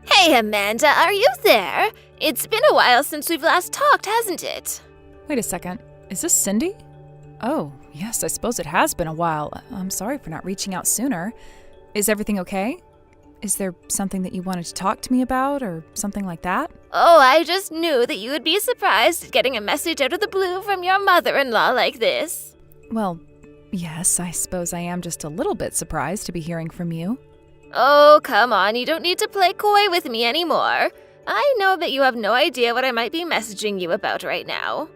Hey, Amanda, are you there? It's been a while since we've last talked, hasn't it? Wait a second. Is this Cindy? Oh, yes, I suppose it has been a while. I'm sorry for not reaching out sooner. Is everything okay? Is there something that you wanted to talk to me about or something like that? Oh, I just knew that you would be surprised at getting a message out of the blue from your mother-in-law like this. Well, yes, I suppose I am just a little bit surprised to be hearing from you. Oh, come on, you don't need to play coy with me anymore. I know that you have no idea what I might be messaging you about right now.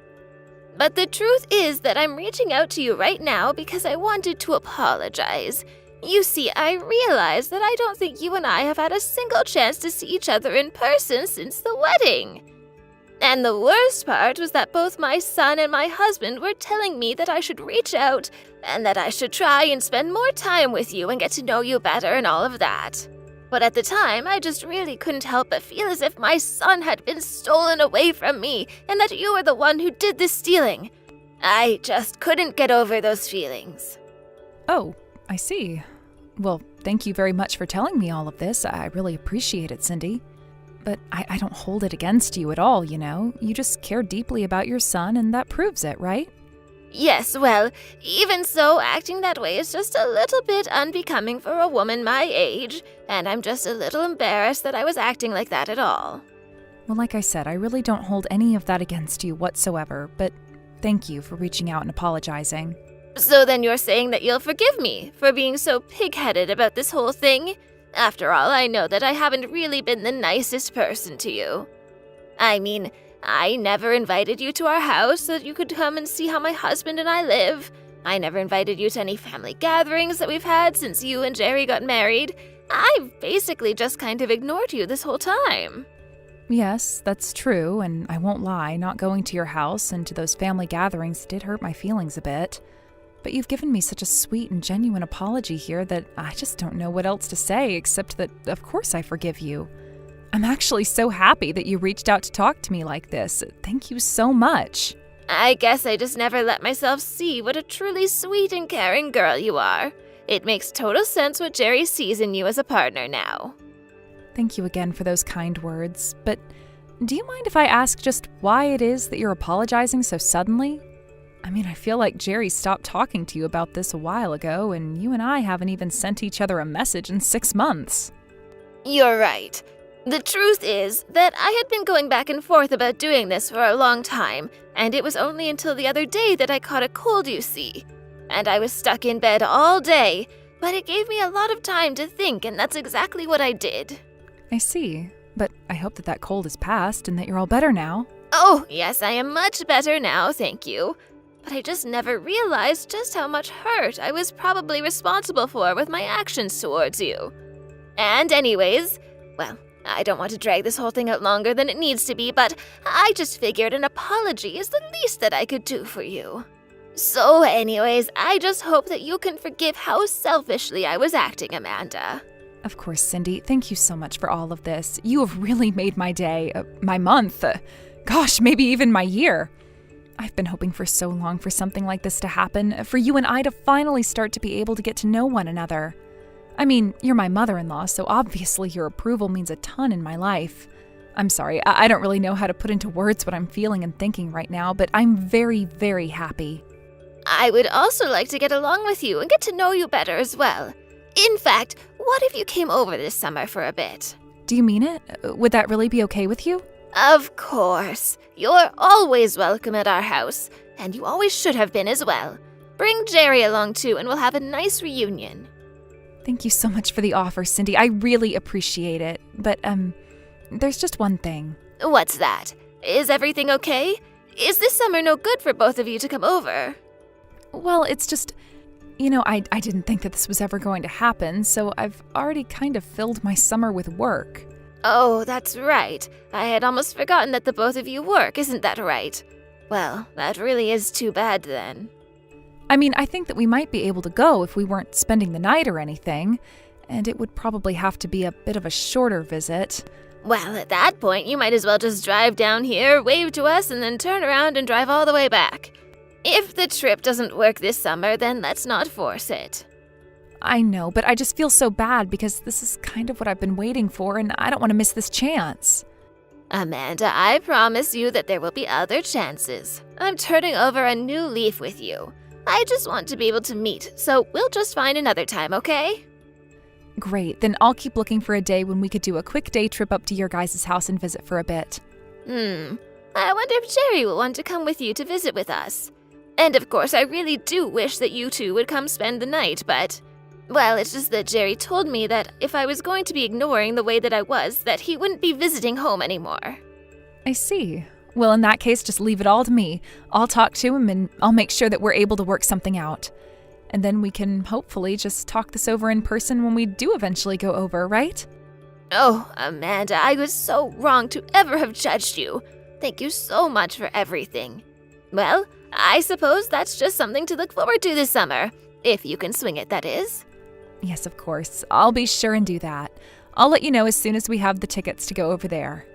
But the truth is that I'm reaching out to you right now because I wanted to apologize. You see, I realize that I don't think you and I have had a single chance to see each other in person since the wedding. And the worst part was that both my son and my husband were telling me that I should reach out and that I should try and spend more time with you and get to know you better and all of that. But at the time, I just really couldn't help but feel as if my son had been stolen away from me and that you were the one who did the stealing. I just couldn't get over those feelings. Oh, I see. Well, thank you very much for telling me all of this. I really appreciate it, Cindy. But I don't hold it against you at all, you know. You just care deeply about your son, and that proves it, right? Yes, well, even so, acting that way is just a little bit unbecoming for a woman my age, and I'm just a little embarrassed that I was acting like that at all. Well, like I said, I really don't hold any of that against you whatsoever, but thank you for reaching out and apologizing. So then you're saying that you'll forgive me for being so pig-headed about this whole thing? After all, I know that I haven't really been the nicest person to you. I mean, I never invited you to our house so that you could come and see how my husband and I live. I never invited you to any family gatherings that we've had since you and Jerry got married. I've basically just kind of ignored you this whole time. Yes, that's true, and I won't lie, not going to your house and to those family gatherings did hurt my feelings a bit. But you've given me such a sweet and genuine apology here that I just don't know what else to say except that, of course, I forgive you. I'm actually so happy that you reached out to talk to me like this. Thank you so much. I guess I just never let myself see what a truly sweet and caring girl you are. It makes total sense what Jerry sees in you as a partner now. Thank you again for those kind words, but do you mind if I ask just why it is that you're apologizing so suddenly? I mean, I feel like Jerry stopped talking to you about this a while ago, and you and I haven't even sent each other a message in 6 months. You're right. The truth is that I had been going back and forth about doing this for a long time, and it was only until the other day that I caught a cold, you see. And I was stuck in bed all day, but it gave me a lot of time to think, and that's exactly what I did. I see, but I hope that cold is past and that you're all better now. Oh, yes, I am much better now, thank you. But I just never realized just how much hurt I was probably responsible for with my actions towards you. And anyways, well, I don't want to drag this whole thing out longer than it needs to be, but I just figured an apology is the least that I could do for you. So anyways, I just hope that you can forgive how selfishly I was acting, Amanda. Of course, Cindy, thank you so much for all of this. You have really made my day, my month, gosh, maybe even my year. I've been hoping for so long for something like this to happen, for you and I to finally start to be able to get to know one another. I mean, you're my mother-in-law, so obviously your approval means a ton in my life. I'm sorry, I don't really know how to put into words what I'm feeling and thinking right now, but I'm very, very happy. I would also like to get along with you and get to know you better as well. In fact, what if you came over this summer for a bit? Do you mean it? Would that really be okay with you? Of course. You're always welcome at our house, and you always should have been as well. Bring Jerry along too, and we'll have a nice reunion. Thank you so much for the offer, Cindy. I really appreciate it. But, there's just one thing. What's that? Is everything okay? Is this summer no good for both of you to come over? Well, it's just, I didn't think that this was ever going to happen, so I've already kind of filled my summer with work. Oh, that's right. I had almost forgotten that the both of you work, isn't that right? Well, that really is too bad then. I mean, I think that we might be able to go if we weren't spending the night or anything, and it would probably have to be a bit of a shorter visit. Well, at that point, you might as well just drive down here, wave to us, and then turn around and drive all the way back. If the trip doesn't work this summer, then let's not force it. I know, but I just feel so bad because this is kind of what I've been waiting for, and I don't want to miss this chance. Amanda, I promise you that there will be other chances. I'm turning over a new leaf with you. I just want to be able to meet, so we'll just find another time, okay? Great, then I'll keep looking for a day when we could do a quick day trip up to your guys' house and visit for a bit. I wonder if Jerry will want to come with you to visit with us. And of course, I really do wish that you two would come spend the night, but... Well, it's just that Jerry told me that if I was going to be ignoring the way that I was, that he wouldn't be visiting home anymore. I see. Well, in that case, just leave it all to me. I'll talk to him and I'll make sure that we're able to work something out. And then we can hopefully just talk this over in person when we do eventually go over, right? Oh, Amanda, I was so wrong to ever have judged you. Thank you so much for everything. Well, I suppose that's just something to look forward to this summer. If you can swing it, that is. Yes, of course. I'll be sure and do that. I'll let you know as soon as we have the tickets to go over there.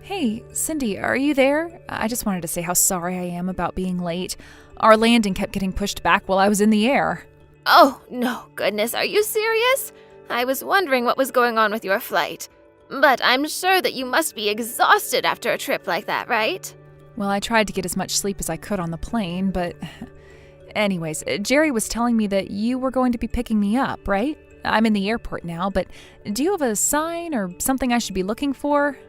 Hey, Cindy, are you there? I just wanted to say how sorry I am about being late. Our landing kept getting pushed back while I was in the air. Oh, no, goodness, are you serious? I was wondering what was going on with your flight. But I'm sure that you must be exhausted after a trip like that, right? Well, I tried to get as much sleep as I could on the plane, but... Anyways, Jerry was telling me that you were going to be picking me up, right? I'm in the airport now, but do you have a sign or something I should be looking for?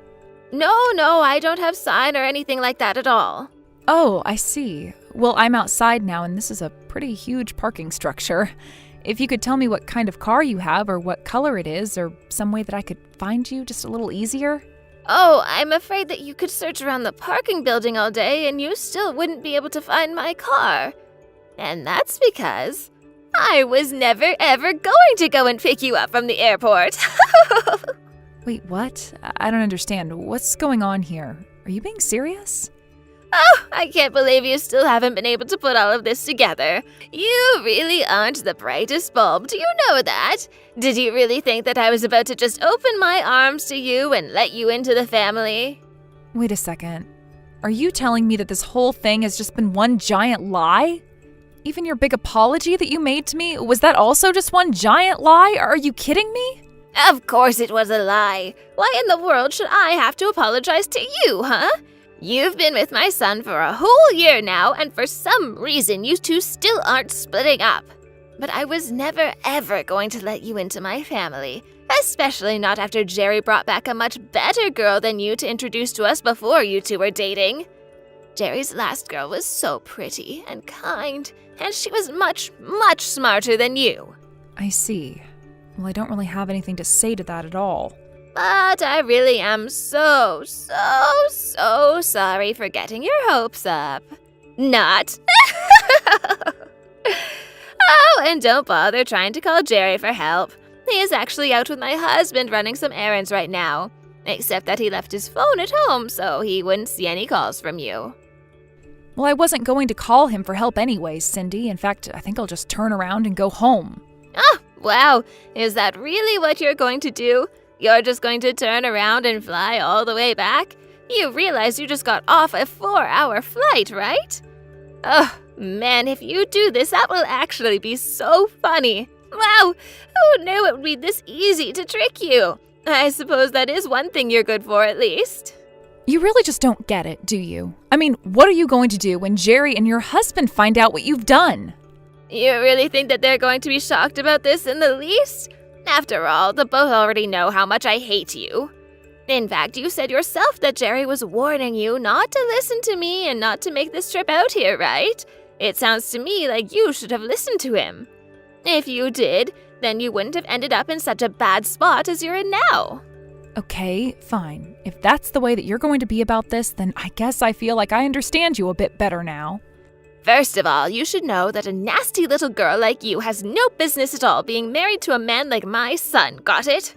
No, I don't have sign or anything like that at all. Oh, I see. Well, I'm outside now, and this is a pretty huge parking structure. If you could tell me what kind of car you have or what color it is, or some way that I could find you just a little easier. Oh, I'm afraid that you could search around the parking building all day and you still wouldn't be able to find my car. And that's because I was never ever going to go and pick you up from the airport. Wait, what? I don't understand. What's going on here? Are you being serious? Oh, I can't believe you still haven't been able to put all of this together. You really aren't the brightest bulb, do you know that? Did you really think that I was about to just open my arms to you and let you into the family? Wait a second. Are you telling me that this whole thing has just been one giant lie? Even your big apology that you made to me, was that also just one giant lie? Are you kidding me? Of course it was a lie. Why in the world should I have to apologize to you, huh? You've been with my son for a whole year now, and for some reason you two still aren't splitting up. But I was never ever going to let you into my family, especially not after Jerry brought back a much better girl than you to introduce to us before you two were dating. Jerry's last girl was so pretty and kind, and she was much, much smarter than you. I see. Well, I don't really have anything to say to that at all. But I really am so sorry for getting your hopes up. Not. Oh, and don't bother trying to call Jerry for help. He is actually out with my husband running some errands right now. Except that he left his phone at home, so he wouldn't see any calls from you. Well, I wasn't going to call him for help anyways, Cindy. In fact, I think I'll just turn around and go home. Oh, wow. Is that really what you're going to do? You're just going to turn around and fly all the way back? You realize you just got off a 4-hour flight, right? Oh, man, if you do this, that will actually be so funny. Wow, who knew it would be this easy to trick you? I suppose that is one thing you're good for, at least. You really just don't get it, do you? I mean, what are you going to do when Jerry and your husband find out what you've done? You really think that they're going to be shocked about this in the least? After all, they both already know how much I hate you. In fact, you said yourself that Jerry was warning you not to listen to me and not to make this trip out here, right? It sounds to me like you should have listened to him. If you did, then you wouldn't have ended up in such a bad spot as you're in now. Okay, fine. If that's the way that you're going to be about this, then I guess I feel like I understand you a bit better now. First of all, you should know that a nasty little girl like you has no business at all being married to a man like my son, got it?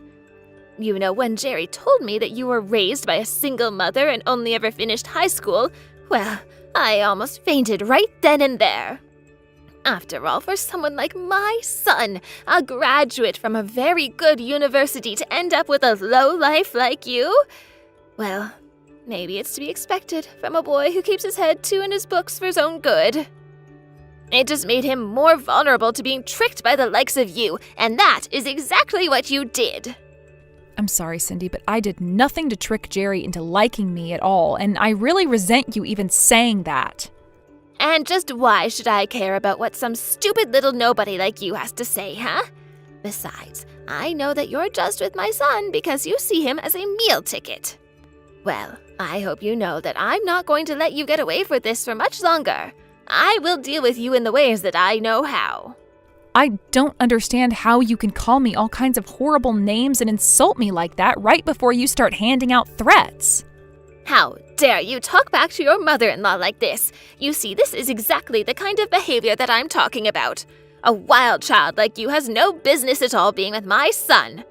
You know, when Jerry told me that you were raised by a single mother and only ever finished high school, well, I almost fainted right then and there. After all, for someone like my son, a graduate from a very good university, to end up with a lowlife like you, well, maybe it's to be expected from a boy who keeps his head too in his books for his own good. It just made him more vulnerable to being tricked by the likes of you, and that is exactly what you did. I'm sorry, Cindy, but I did nothing to trick Jerry into liking me at all, and I really resent you even saying that. And just why should I care about what some stupid little nobody like you has to say, huh? Besides, I know that you're just with my son because you see him as a meal ticket. Well, I hope you know that I'm not going to let you get away with this for much longer. I will deal with you in the ways that I know how. I don't understand how you can call me all kinds of horrible names and insult me like that right before you start handing out threats. How dare you talk back to your mother-in-law like this? You see, this is exactly the kind of behavior that I'm talking about. A wild child like you has no business at all being with my son.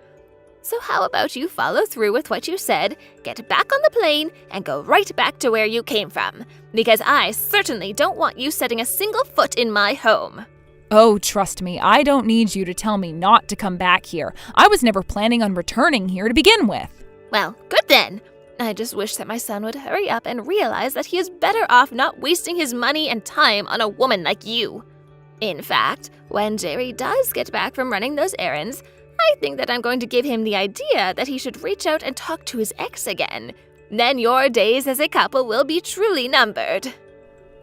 So how about you follow through with what you said, get back on the plane, and go right back to where you came from? Because I certainly don't want you setting a single foot in my home. Oh, trust me, I don't need you to tell me not to come back here. I was never planning on returning here to begin with. Well, good then. I just wish that my son would hurry up and realize that he is better off not wasting his money and time on a woman like you. In fact, when Jerry does get back from running those errands, I think that I'm going to give him the idea that he should reach out and talk to his ex again. Then your days as a couple will be truly numbered.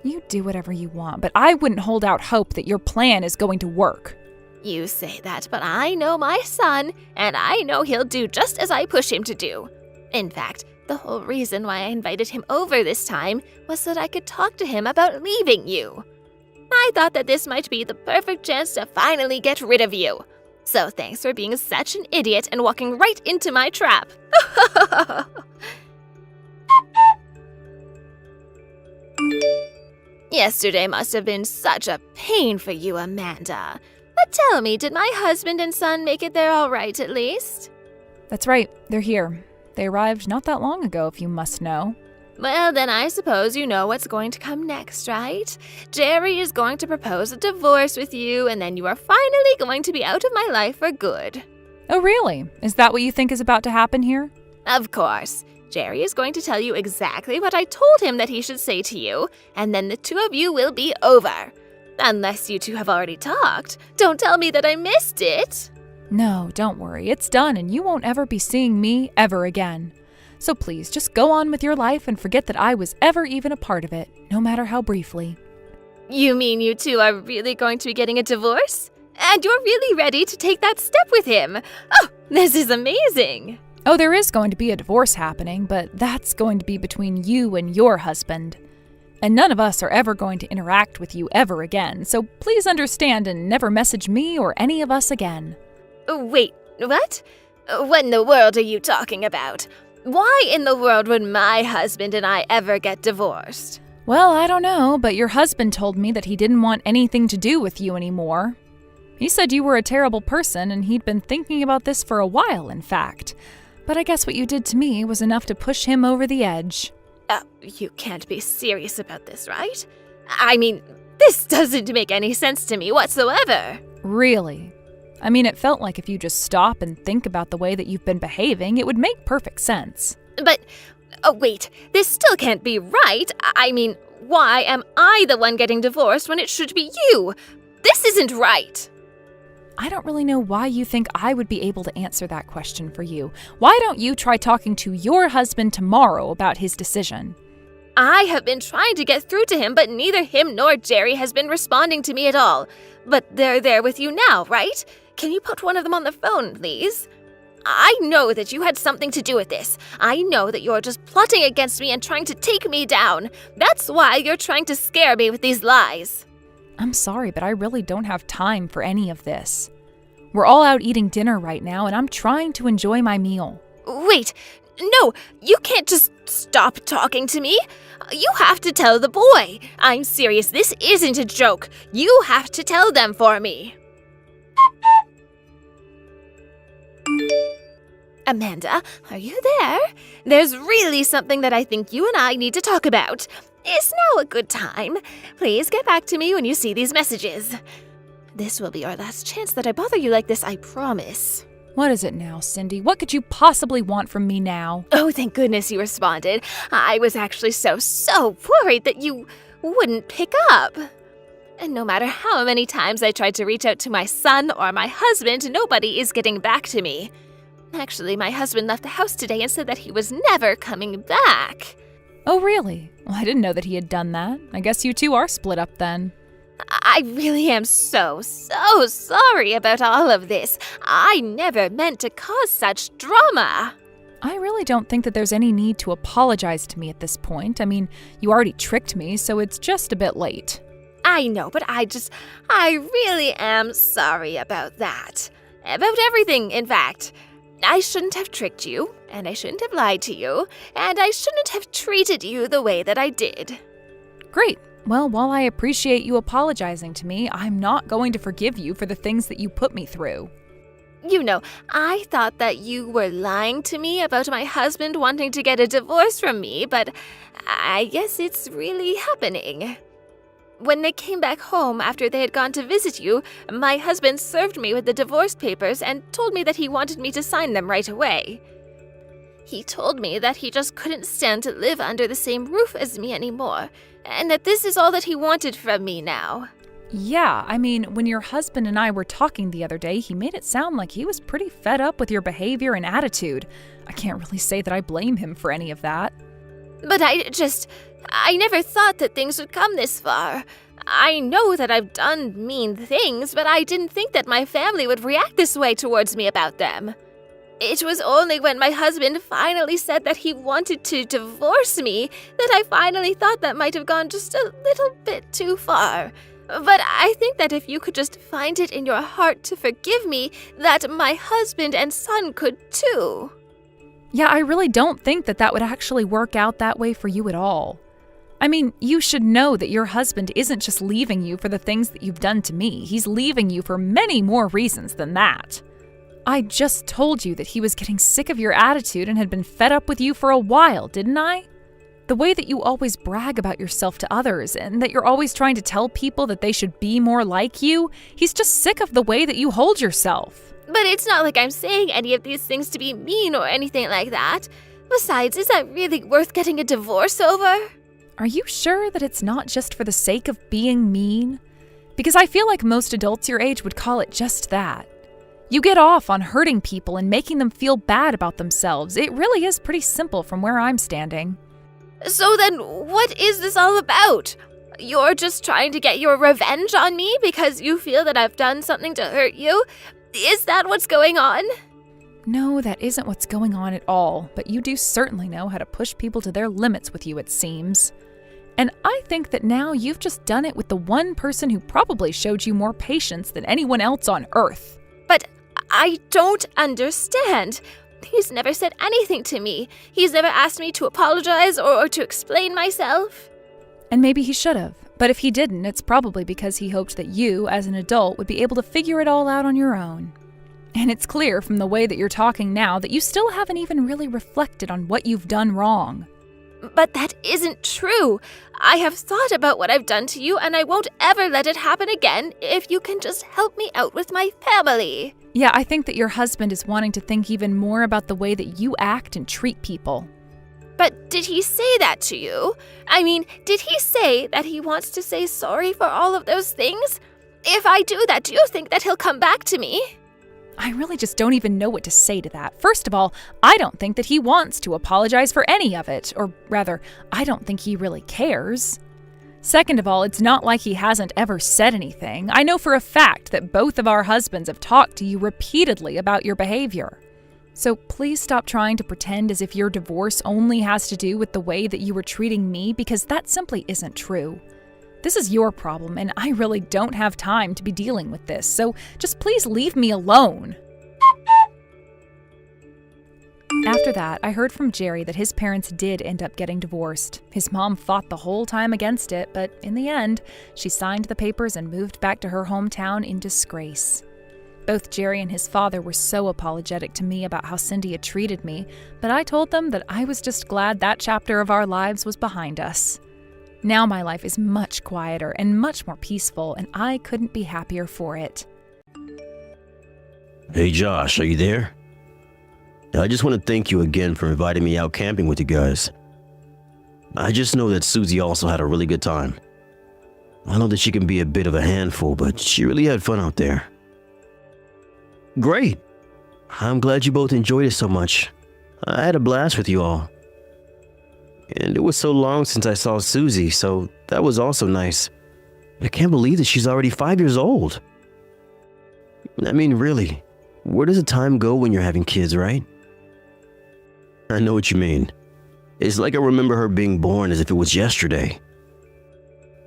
You do whatever you want, but I wouldn't hold out hope that your plan is going to work. You say that, but I know my son, and I know he'll do just as I push him to do. In fact, the whole reason why I invited him over this time was so that I could talk to him about leaving you. I thought that this might be the perfect chance to finally get rid of you. So thanks for being such an idiot and walking right into my trap. Yesterday must have been such a pain for you, Amanda. But tell me, did my husband and son make it there all right at least? That's right, they're here. They arrived not that long ago, if you must know. Well, then I suppose you know what's going to come next, right? Jerry is going to propose a divorce with you, and then you are finally going to be out of my life for good. Oh, really? Is that what you think is about to happen here? Of course. Jerry is going to tell you exactly what I told him that he should say to you, and then the two of you will be over. Unless you two have already talked. Don't tell me that I missed it. No, don't worry. It's done, and you won't ever be seeing me ever again. So please, just go on with your life and forget that I was ever even a part of it, no matter how briefly. You mean you two are really going to be getting a divorce? And you're really ready to take that step with him? Oh, this is amazing! Oh, there is going to be a divorce happening, but that's going to be between you and your husband. And none of us are ever going to interact with you ever again, so please understand and never message me or any of us again. Wait, what? What in the world are you talking about? Why in the world would my husband and I ever get divorced? Well, I don't know, but your husband told me that he didn't want anything to do with you anymore. He said you were a terrible person, and he'd been thinking about this for a while, in fact. But I guess what you did to me was enough to push him over the edge. You can't be serious about this, right? I mean, this doesn't make any sense to me whatsoever. Really? I mean, it felt like if you just stop and think about the way that you've been behaving, it would make perfect sense. But, wait, this still can't be right. I mean, why am I the one getting divorced when it should be you? This isn't right. I don't really know why you think I would be able to answer that question for you. Why don't you try talking to your husband tomorrow about his decision? I have been trying to get through to him, but neither him nor Jerry has been responding to me at all. But they're there with you now, right? Can you put one of them on the phone, please? I know that you had something to do with this. I know that you're just plotting against me and trying to take me down. That's why you're trying to scare me with these lies. I'm sorry, but I really don't have time for any of this. We're all out eating dinner right now, and I'm trying to enjoy my meal. Wait, no, you can't just stop talking to me. You have to tell the boy. I'm serious, this isn't a joke. You have to tell them for me. Amanda, are you there? There's really something that I think you and I need to talk about. Is now a good time? Please get back to me when you see these messages. This will be our last chance that I bother you like this, I promise. What is it now, Cindy? What could you possibly want from me now? Oh, thank goodness you responded. I was actually so worried that you wouldn't pick up. And no matter how many times I tried to reach out to my son or my husband, nobody is getting back to me. Actually, my husband left the house today and said that he was never coming back. Oh, really? Well, I didn't know that he had done that. I guess you two are split up then. I really am so sorry about all of this. I never meant to cause such drama. I really don't think that there's any need to apologize to me at this point. I mean, you already tricked me, so it's just a bit late. I know, but I really am sorry about that. About everything, in fact. I shouldn't have tricked you, and I shouldn't have lied to you, and I shouldn't have treated you the way that I did. Great. Well, while I appreciate you apologizing to me, I'm not going to forgive you for the things that you put me through. You know, I thought that you were lying to me about my husband wanting to get a divorce from me, but I guess it's really happening. When they came back home after they had gone to visit you, my husband served me with the divorce papers and told me that he wanted me to sign them right away. He told me that he just couldn't stand to live under the same roof as me anymore, and that this is all that he wanted from me now. Yeah, I mean, when your husband and I were talking the other day, he made it sound like he was pretty fed up with your behavior and attitude. I can't really say that I blame him for any of that. But I never thought that things would come this far. I know that I've done mean things, but I didn't think that my family would react this way towards me about them. It was only when my husband finally said that he wanted to divorce me that I finally thought that might have gone just a little bit too far. But I think that if you could just find it in your heart to forgive me, that my husband and son could too. Yeah, I really don't think that would actually work out that way for you at all. I mean, you should know that your husband isn't just leaving you for the things that you've done to me. He's leaving you for many more reasons than that. I just told you that he was getting sick of your attitude and had been fed up with you for a while, didn't I? The way that you always brag about yourself to others and that you're always trying to tell people that they should be more like you, he's just sick of the way that you hold yourself. But it's not like I'm saying any of these things to be mean or anything like that. Besides, is that really worth getting a divorce over? Are you sure that it's not just for the sake of being mean? Because I feel like most adults your age would call it just that. You get off on hurting people and making them feel bad about themselves. It really is pretty simple from where I'm standing. So then, what is this all about? You're just trying to get your revenge on me because you feel that I've done something to hurt you? Is that what's going on? No, that isn't what's going on at all, but you do certainly know how to push people to their limits with you, it seems. And I think that now you've just done it with the one person who probably showed you more patience than anyone else on Earth. But I don't understand. He's never said anything to me. He's never asked me to apologize or to explain myself. And maybe he should have. But if he didn't, it's probably because he hoped that you, as an adult, would be able to figure it all out on your own. And it's clear from the way that you're talking now that you still haven't even really reflected on what you've done wrong. But that isn't true. I have thought about what I've done to you, and I won't ever let it happen again if you can just help me out with my family. Yeah, I think that your husband is wanting to think even more about the way that you act and treat people. But did he say that to you? I mean, did he say that he wants to say sorry for all of those things? If I do that, do you think that he'll come back to me? I really just don't even know what to say to that. First of all, I don't think that he wants to apologize for any of it. Or rather, I don't think he really cares. Second of all, it's not like he hasn't ever said anything. I know for a fact that both of our husbands have talked to you repeatedly about your behavior. So please stop trying to pretend as if your divorce only has to do with the way that you were treating me, because that simply isn't true. This is your problem, and I really don't have time to be dealing with this, so just please leave me alone. After that, I heard from Jerry that his parents did end up getting divorced. His mom fought the whole time against it, but in the end, she signed the papers and moved back to her hometown in disgrace. Both Jerry and his father were so apologetic to me about how Cindy had treated me, but I told them that I was just glad that chapter of our lives was behind us. Now my life is much quieter and much more peaceful, and I couldn't be happier for it. Hey Josh, are you there? I just want to thank you again for inviting me out camping with you guys. I just know that Susie also had a really good time. I know that she can be a bit of a handful, but she really had fun out there. Great. I'm glad you both enjoyed it so much. I had a blast with you all. And it was so long since I saw Susie, so that was also nice. I can't believe that she's already 5 years old. I mean, really, where does the time go when you're having kids, right? I know what you mean. It's like I remember her being born as if it was yesterday.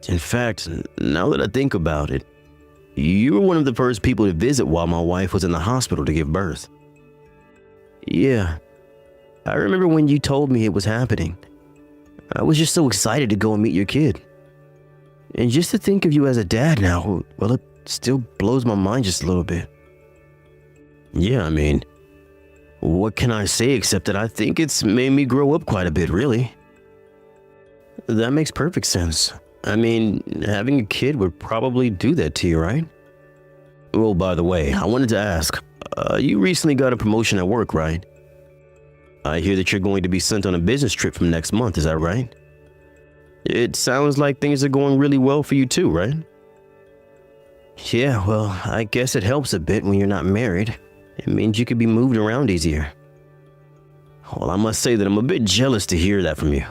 In fact, now that I think about it, you were one of the first people to visit while my wife was in the hospital to give birth. Yeah, I remember when you told me it was happening. I was just so excited to go and meet your kid. And just to think of you as a dad now, well, it still blows my mind just a little bit. Yeah, I mean, what can I say except that I think it's made me grow up quite a bit, really. That makes perfect sense. I mean, having a kid would probably do that to you, right? Well, by the way, I wanted to ask, you recently got a promotion at work, right? I hear that you're going to be sent on a business trip from next month, is that right? It sounds like things are going really well for you too, right? Yeah, well, I guess it helps a bit when you're not married. It means you could be moved around easier. Well, I must say that I'm a bit jealous to hear that from you.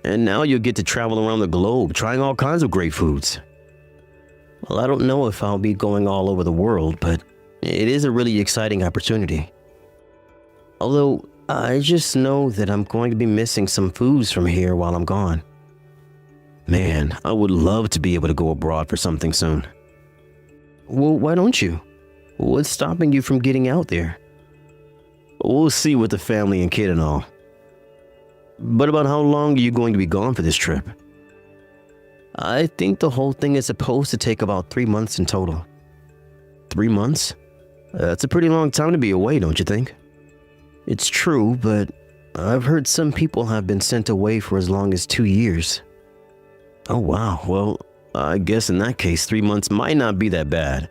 And now you'll get to travel around the globe, trying all kinds of great foods. Well, I don't know if I'll be going all over the world, but it is a really exciting opportunity. Although, I just know that I'm going to be missing some foods from here while I'm gone. Man, I would love to be able to go abroad for something soon. Well, why don't you? What's stopping you from getting out there? We'll see with the family and kid and all. But about how long are you going to be gone for this trip? I think the whole thing is supposed to take about 3 months in total. 3 months? That's a pretty long time to be away, don't you think? It's true, but I've heard some people have been sent away for as long as 2 years. Oh wow, well, I guess in that case 3 months might not be that bad.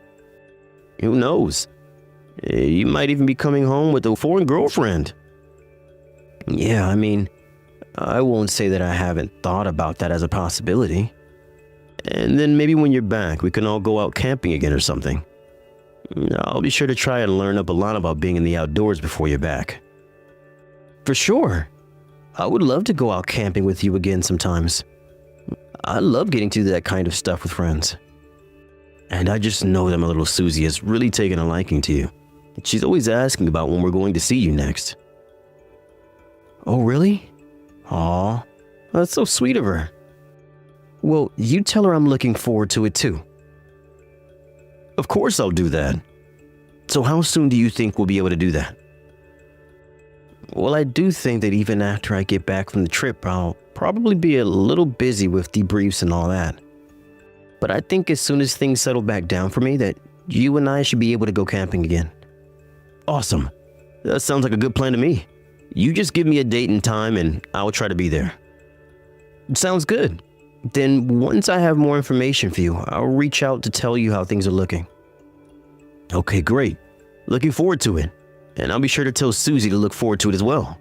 Who knows? You might even be coming home with a foreign girlfriend. Yeah, I mean, I won't say that I haven't thought about that as a possibility. And then maybe when you're back, we can all go out camping again or something. I'll be sure to try and learn up a lot about being in the outdoors before you're back. For sure. I would love to go out camping with you again sometimes. I love getting to do that kind of stuff with friends. And I just know that my little Susie has really taken a liking to you. She's always asking about when we're going to see you next. Oh, really? Aw, that's so sweet of her. Well, you tell her I'm looking forward to it too. Of course I'll do that. So how soon do you think we'll be able to do that? Well, I do think that even after I get back from the trip, I'll probably be a little busy with debriefs and all that. But I think as soon as things settle back down for me, that you and I should be able to go camping again. Awesome. That sounds like a good plan to me. You just give me a date and time and I'll try to be there. Sounds good. Then once I have more information for you, I'll reach out to tell you how things are looking. Okay, great. Looking forward to it. And I'll be sure to tell Susie to look forward to it as well.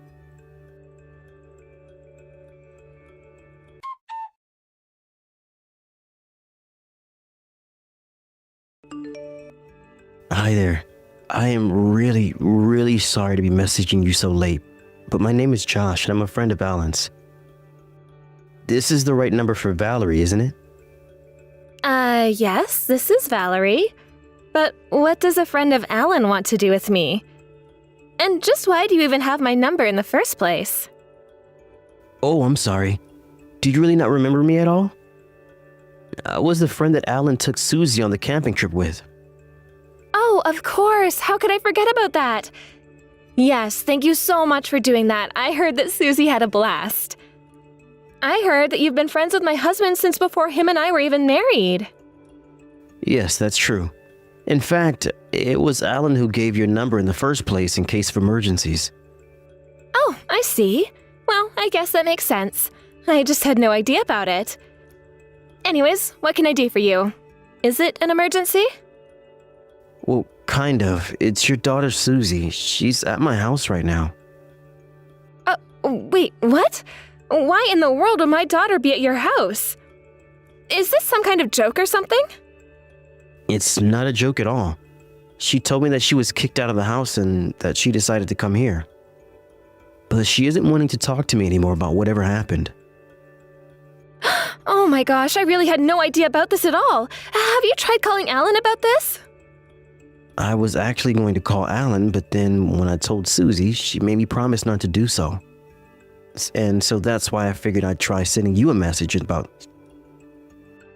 Hi there. I am really sorry to be messaging you so late, but my name is Josh and I'm a friend of Alan's. This is the right number for Valerie, isn't it? Yes, this is Valerie. But what does a friend of Alan want to do with me? And just why do you even have my number in the first place? Oh, I'm sorry. Do you really not remember me at all? I was the friend that Alan took Susie on the camping trip with. Oh, of course. How could I forget about that? Yes, thank you so much for doing that. I heard that Susie had a blast. I heard that you've been friends with my husband since before him and I were even married. Yes, that's true. In fact, it was Alan who gave your number in the first place in case of emergencies. Oh, I see. Well, I guess that makes sense. I just had no idea about it. Anyways, what can I do for you? Is it an emergency? Well, kind of. It's your daughter Susie. She's at my house right now. Wait, what? Why in the world would my daughter be at your house? Is this some kind of joke or something? It's not a joke at all. She told me that she was kicked out of the house and that she decided to come here. But she isn't wanting to talk to me anymore about whatever happened. Oh my gosh, I really had no idea about this at all. Have you tried calling Alan about this? I was actually going to call Alan, but then when I told Susie, she made me promise not to do so. And so that's why I figured I'd try sending you a message about...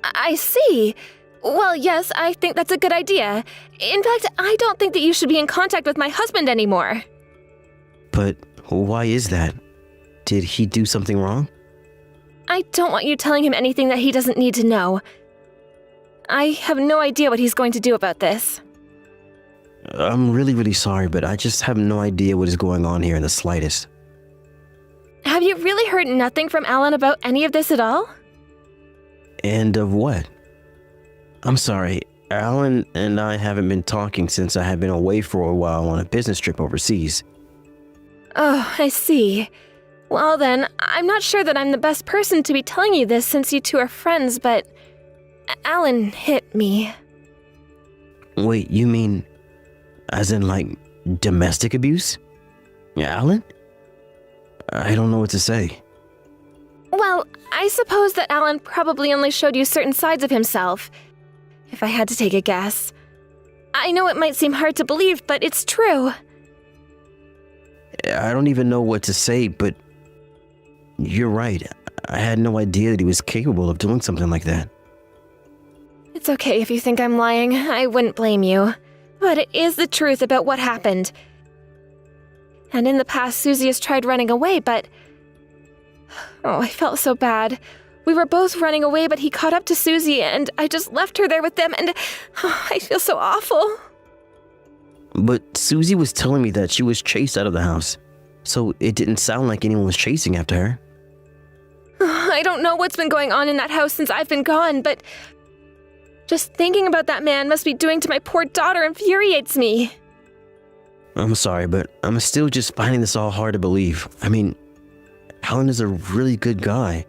I see. Well, yes, I think that's a good idea. In fact, I don't think that you should be in contact with my husband anymore. But why is that? Did he do something wrong? I don't want you telling him anything that he doesn't need to know. I have no idea what he's going to do about this. I'm really sorry, but I just have no idea what is going on here in the slightest. Have you really heard nothing from Alan about any of this at all? And of what? I'm sorry, Alan and I haven't been talking since I had been away for a while on a business trip overseas. Oh, I see. Well then, I'm not sure that I'm the best person to be telling you this since you two are friends, but Alan hit me. Wait, you mean as in like domestic abuse? Alan? I don't know what to say. Well, I suppose that Alan probably only showed you certain sides of himself, if I had to take a guess. I know it might seem hard to believe, but it's true. I don't even know what to say, but you're right. I had no idea that he was capable of doing something like that. It's okay if you think I'm lying. I wouldn't blame you. But it is the truth about what happened. And in the past, Susie has tried running away, but... Oh, I felt so bad. We were both running away, but he caught up to Susie, and I just left her there with them, and I feel so awful. But Susie was telling me that she was chased out of the house, so it didn't sound like anyone was chasing after her. I don't know what's been going on in that house since I've been gone, but just thinking about that man must be doing to my poor daughter infuriates me. I'm sorry, but I'm still just finding this all hard to believe. I mean, Alan is a really good guy.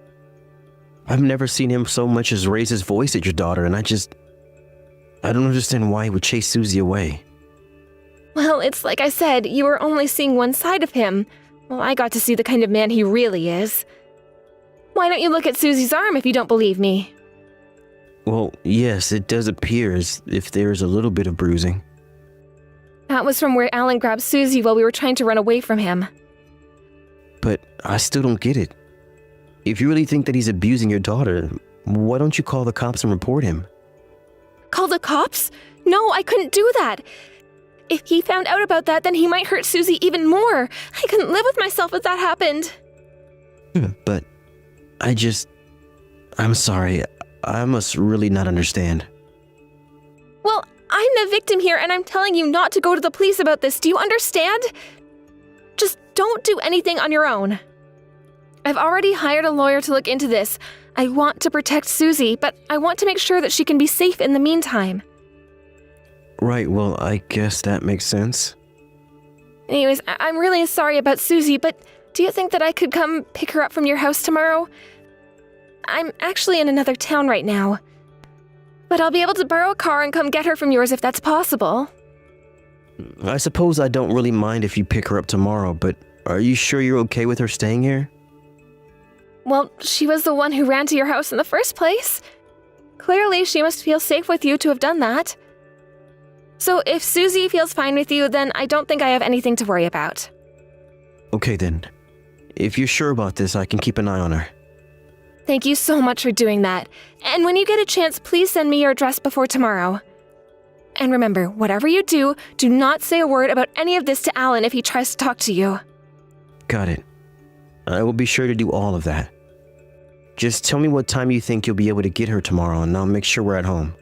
I've never seen him so much as raise his voice at your daughter, and I don't understand why he would chase Susie away. Well, it's like I said, you were only seeing one side of him. Well, I got to see the kind of man he really is. Why don't you look at Susie's arm if you don't believe me? Well, yes, it does appear as if there is a little bit of bruising. That was from where Alan grabbed Susie while we were trying to run away from him. But I still don't get it. If you really think that he's abusing your daughter, why don't you call the cops and report him? Call the cops? No, I couldn't do that. If he found out about that, then he might hurt Susie even more. I couldn't live with myself if that happened. But I'm sorry. I must really not understand. Well, I'm the victim here, and I'm telling you not to go to the police about this. Do you understand? Just don't do anything on your own. I've already hired a lawyer to look into this. I want to protect Susie, but I want to make sure that she can be safe in the meantime. Right, well, I guess that makes sense. Anyways, I'm really sorry about Susie, but do you think that I could come pick her up from your house tomorrow? I'm actually in another town right now. But I'll be able to borrow a car and come get her from yours if that's possible. I suppose I don't really mind if you pick her up tomorrow, but are you sure you're okay with her staying here? Well, she was the one who ran to your house in the first place. Clearly, she must feel safe with you to have done that. So if Susie feels fine with you, then I don't think I have anything to worry about. Okay then. If you're sure about this, I can keep an eye on her. Thank you so much for doing that. And when you get a chance, please send me your address before tomorrow. And remember, whatever you do, do not say a word about any of this to Alan if he tries to talk to you. Got it. I will be sure to do all of that. Just tell me what time you think you'll be able to get her tomorrow, and I'll make sure we're at home.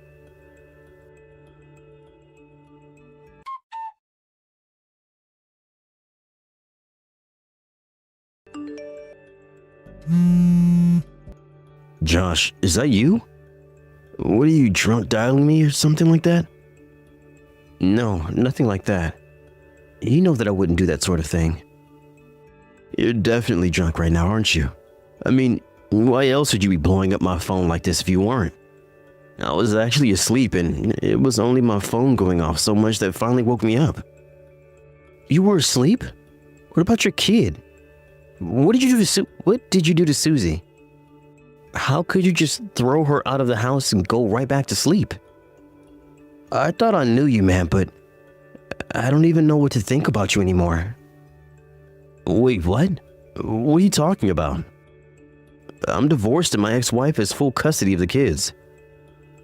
Josh, is that you? What are you, drunk dialing me or something like that? No, nothing like that. You know that I wouldn't do that sort of thing. You're definitely drunk right now, aren't you? I mean, Why else would you be blowing up my phone like this if you weren't? I was actually asleep and it was only my phone going off so much that finally woke me up. You were asleep? What about your kid? What did you do to Susie? How could you just throw her out of the house and go right back to sleep? I thought I knew you, man, but I don't even know what to think about you anymore. Wait, what? What are you talking about? I'm divorced and my ex-wife has full custody of the kids.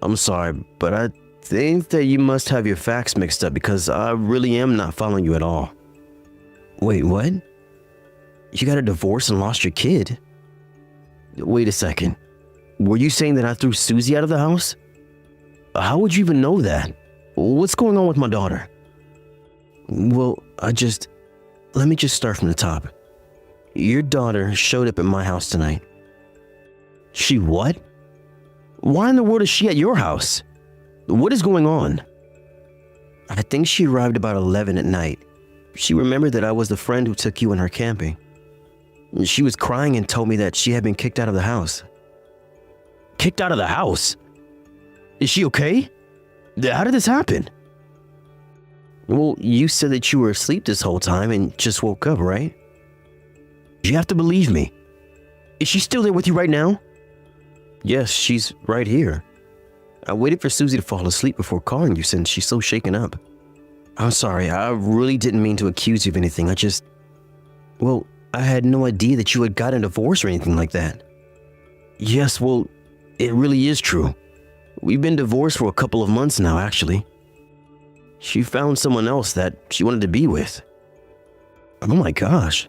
I'm sorry, but I think that you must have your facts mixed up because I really am not following you at all. Wait, what? You got a divorce and lost your kid? Wait a second. Were you saying that I threw Susie out of the house? How would you even know that? What's going on with my daughter? Well, let me just start from the top. Your daughter showed up at my house tonight. She what? Why in the world is she at your house? What is going on? I think she arrived about 11 at night. She remembered that I was the friend who took you and her camping. She was crying and told me that she had been kicked out of the house. Kicked out of the house? Is she okay? How did this happen? Well, you said that you were asleep this whole time and just woke up, right? You have to believe me. Is she still there with you right now? Yes, she's right here. I waited for Susie to fall asleep before calling you since she's so shaken up. I'm sorry, I really didn't mean to accuse you of anything. I had no idea that you had gotten a divorce or anything like that. Yes, well, it really is true. We've been divorced for a couple of months now, actually. She found someone else that she wanted to be with. Oh my gosh.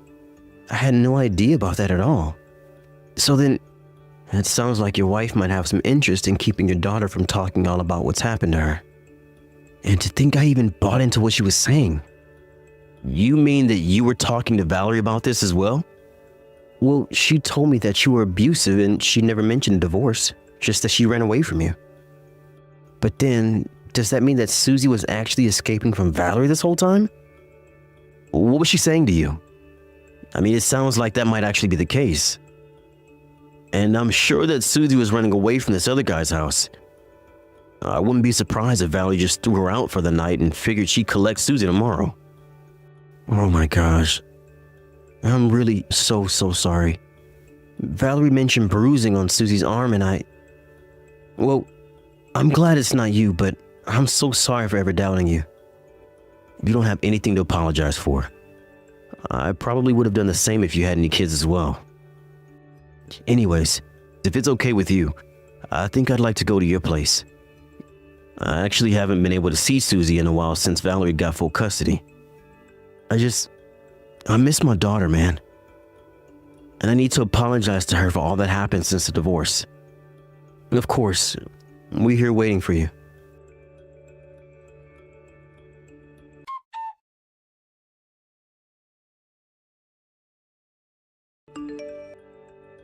I had no idea about that at all. So then, it sounds like your wife might have some interest in keeping your daughter from talking all about what's happened to her. And to think I even bought into what she was saying. You mean that you were talking to Valerie about this as well? Well, she told me that you were abusive and she never mentioned divorce, just that she ran away from you. But then, does that mean that Susie was actually escaping from Valerie this whole time? What was she saying to you? I mean, it sounds like that might actually be the case. And I'm sure that Susie was running away from this other guy's house. I wouldn't be surprised if Valerie just threw her out for the night and figured she'd collect Susie tomorrow. Oh my gosh. I'm really so sorry. Valerie mentioned bruising on Susie's arm and I'm glad it's not you, but I'm so sorry for ever doubting you. You don't have anything to apologize for. I probably would have done the same if you had any kids as well. Anyways, if it's okay with you, I think I'd like to go to your place. I actually haven't been able to see Susie in a while since Valerie got full custody. I miss my daughter, man. And I need to apologize to her for all that happened since the divorce. And of course, we're here waiting for you.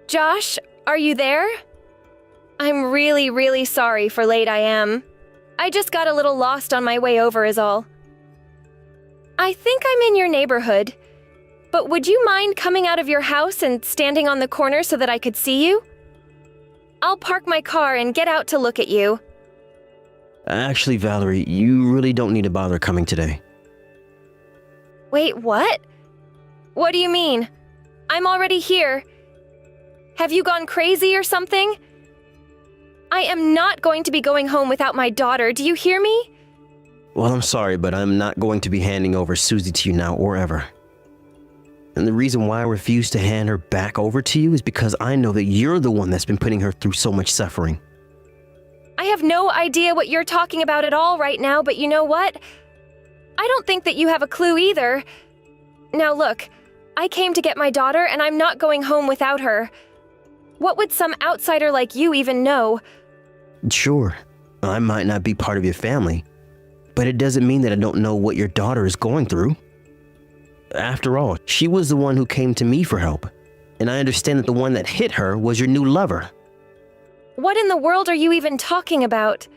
Josh, are you there? I'm really sorry for late I am. I just got a little lost on my way over is all. I think I'm in your neighborhood, but would you mind coming out of your house and standing on the corner so that I could see you? I'll park my car and get out to look at you. Actually, Valerie, you really don't need to bother coming today. Wait, what? What do you mean? I'm already here. Have you gone crazy or something? I am not going to be going home without my daughter, do you hear me? Well, I'm sorry, but I'm not going to be handing over Susie to you now or ever. And the reason why I refuse to hand her back over to you is because I know that you're the one that's been putting her through so much suffering. I have no idea what you're talking about at all right now, but you know what? I don't think that you have a clue either. Now look, I came to get my daughter and I'm not going home without her. What would some outsider like you even know? Sure, I might not be part of your family, but it doesn't mean that I don't know what your daughter is going through. After all, she was the one who came to me for help, and I understand that the one that hit her was your new lover. What in the world are you even talking about?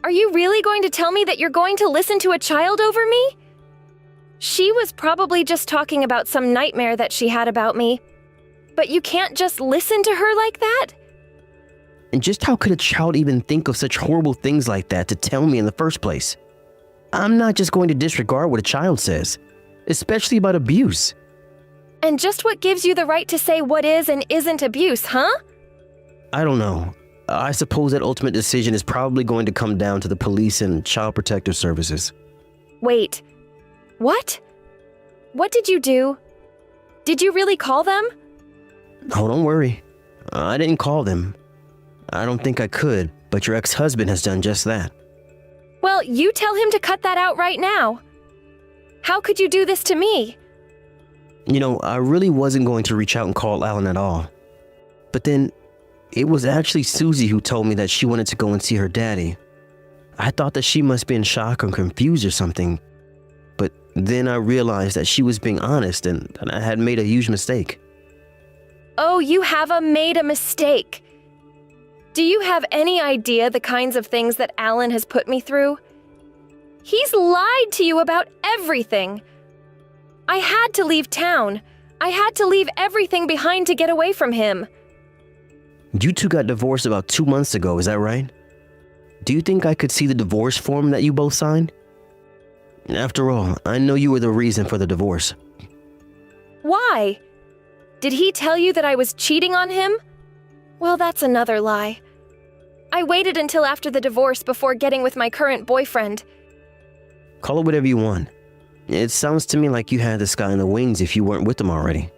Are you really going to tell me that you're going to listen to a child over me? She was probably just talking about some nightmare that she had about me. but you can't just listen to her like that? And just how could a child even think of such horrible things like that to tell me in the first place? I'm not just going to disregard what a child says, especially about abuse. And just what gives you the right to say what is and isn't abuse, huh? I don't know. I suppose that ultimate decision is probably going to come down to the police and child protective services. Wait. What? What did you do? Did you really call them? Oh, don't worry. I didn't call them. I don't think I could, but your ex-husband has done just that. Well, you tell him to cut that out right now. How could you do this to me? You know, I really wasn't going to reach out and call Alan at all. But then, it was actually Susie who told me that she wanted to go and see her daddy. I thought that she must be in shock or confused or something. But then I realized that she was being honest and I had made a huge mistake. Oh, you made a mistake. Do you have any idea the kinds of things that Alan has put me through? He's lied to you about everything. I had to leave town. I had to leave everything behind to get away from him. You two got divorced about 2 months ago, is that right? Do you think I could see the divorce form that you both signed? After all, I know you were the reason for the divorce. Why? Did he tell you that I was cheating on him? Well, that's another lie. I waited until after the divorce before getting with my current boyfriend. Call it whatever you want. It sounds to me like you had this guy in the wings if you weren't with him already.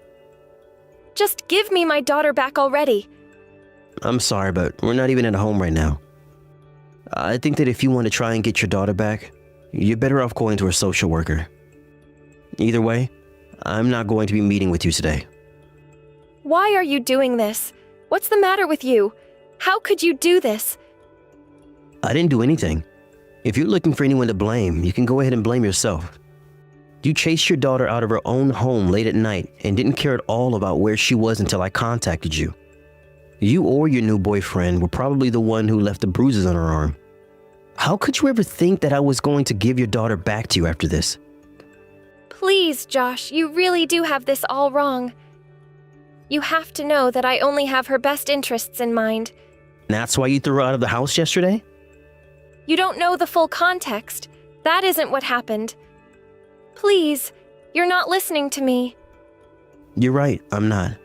Just give me my daughter back already. I'm sorry, but we're not even at home right now. I think that if you want to try and get your daughter back, you're better off going to a social worker. Either way, I'm not going to be meeting with you today. Why are you doing this? What's the matter with you? How could you do this? I didn't do anything. If you're looking for anyone to blame, you can go ahead and blame yourself. You chased your daughter out of her own home late at night and didn't care at all about where she was until I contacted you. You or your new boyfriend were probably the one who left the bruises on her arm. How could you ever think that I was going to give your daughter back to you after this? Please, Josh, you really do have this all wrong. You have to know that I only have her best interests in mind. That's why you threw her out of the house yesterday? You don't know the full context. That isn't what happened. Please, you're not listening to me. You're right, I'm not.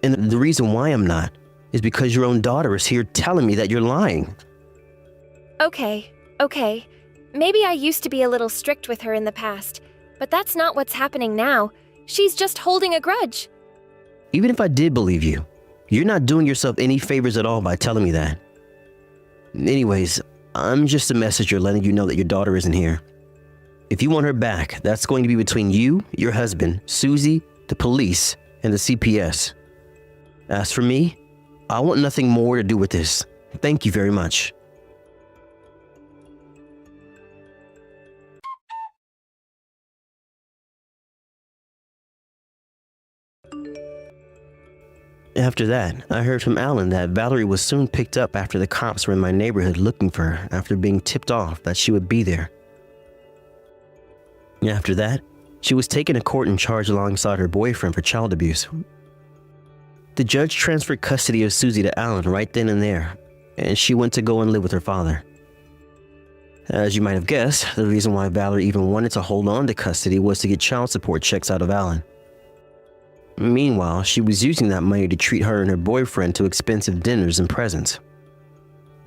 And the reason why I'm not is because your own daughter is here telling me that you're lying. Okay. Maybe I used to be a little strict with her in the past, but that's not what's happening now. She's just holding a grudge. Even if I did believe you, you're not doing yourself any favors at all by telling me that. Anyways, I'm just a messenger letting you know that your daughter isn't here. If you want her back, that's going to be between you, your husband, Susie, the police, and the CPS. As for me, I want nothing more to do with this. Thank you very much. After that, I heard from Alan that Valerie was soon picked up after the cops were in my neighborhood looking for her after being tipped off that she would be there. After that, she was taken to court and charged alongside her boyfriend for child abuse. The judge transferred custody of Susie to Alan right then and there, and she went to go and live with her father. As you might have guessed, the reason why Valerie even wanted to hold on to custody was to get child support checks out of Alan. Meanwhile, she was using that money to treat her and her boyfriend to expensive dinners and presents.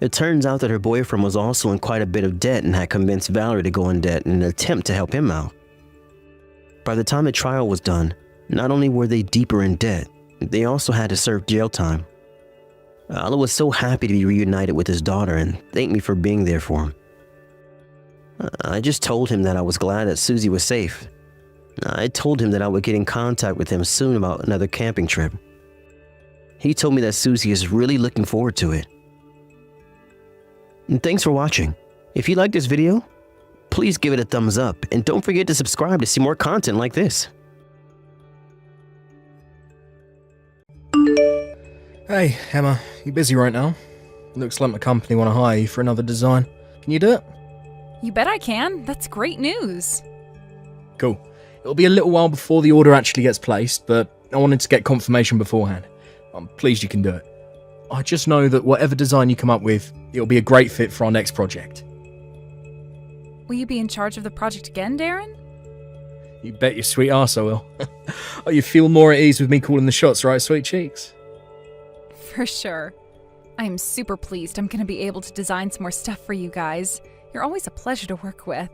It turns out that her boyfriend was also in quite a bit of debt and had convinced Valerie to go in debt in an attempt to help him out. By the time the trial was done, not only were they deeper in debt, they also had to serve jail time. Alan was so happy to be reunited with his daughter and thanked me for being there for him. I just told him that I was glad that Susie was safe. I told him that I would get in contact with him soon about another camping trip. He told me that Susie is really looking forward to it. And thanks for watching. If you liked this video, please give it a thumbs up and don't forget to subscribe to see more content like this. Hey, Emma, you busy right now? Looks like my company want to hire you for another design. Can you do it? You bet I can. That's great news. Cool. It'll be a little while before the order actually gets placed, but I wanted to get confirmation beforehand. I'm pleased you can do it. I just know that whatever design you come up with, it'll be a great fit for our next project. Will you be in charge of the project again, Darren? You bet your sweet arse I will. Oh, you feel more at ease with me calling the shots, right, sweet cheeks? For sure. I am super pleased I'm going to be able to design some more stuff for you guys. You're always a pleasure to work with.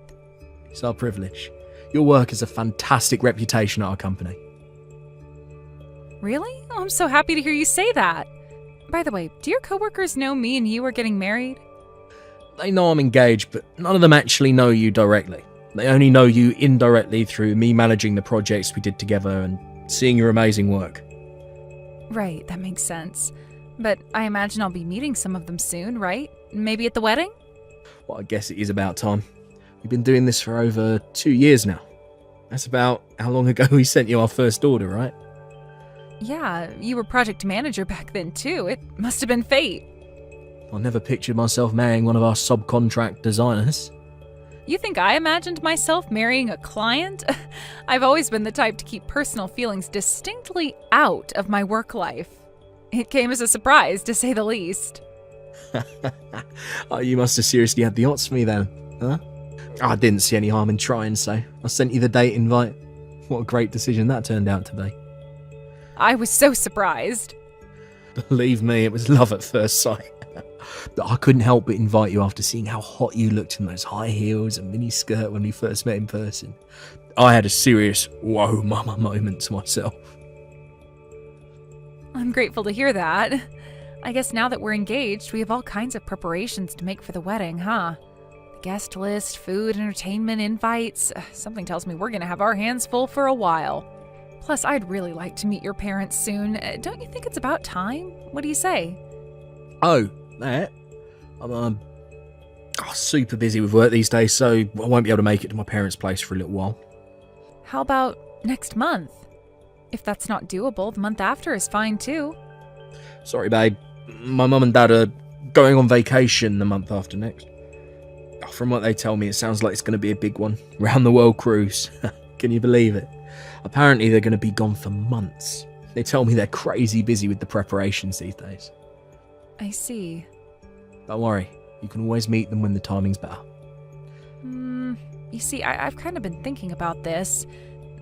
It's our privilege. Your work has a fantastic reputation at our company. Really? Oh, I'm so happy to hear you say that. By the way, do your coworkers know me and you are getting married? They know I'm engaged, but none of them actually know you directly. They only know you indirectly through me managing the projects we did together and seeing your amazing work. Right, that makes sense. But I imagine I'll be meeting some of them soon, right? Maybe at the wedding? Well, I guess it is about time. We've been doing this for over 2 years now. That's about how long ago we sent you our first order, right? Yeah, you were project manager back then too. It must have been fate. I never pictured myself marrying one of our subcontract designers. You think I imagined myself marrying a client? I've always been the type to keep personal feelings distinctly out of my work life. It came as a surprise, to say the least. Oh, you must have seriously had the odds for me then, huh? I didn't see any harm in trying, so I sent you the date invite. What a great decision that turned out to be. I was so surprised. Believe me, it was love at first sight. I couldn't help but invite you after seeing how hot you looked in those high heels and mini skirt when we first met in person. I had a serious whoa mama moment to myself. I'm grateful to hear that. I guess now that we're engaged, we have all kinds of preparations to make for the wedding, huh? The guest list, food, entertainment, invites. Something tells me we're gonna have our hands full for a while. Plus, I'd really like to meet your parents soon. Don't you think it's about time? What do you say? Oh, that? I'm super busy with work these days, so I won't be able to make it to my parents' place for a little while. How about next month? If that's not doable, the month after is fine too. Sorry, babe. My mum and dad are going on vacation the month after next. From what they tell me, it sounds like it's going to be a big one. Round the world cruise. Can you believe it? Apparently they're going to be gone for months. They tell me they're crazy busy with the preparations these days. I see. Don't worry, you can always meet them when the timing's better. You see, I've kind of been thinking about this.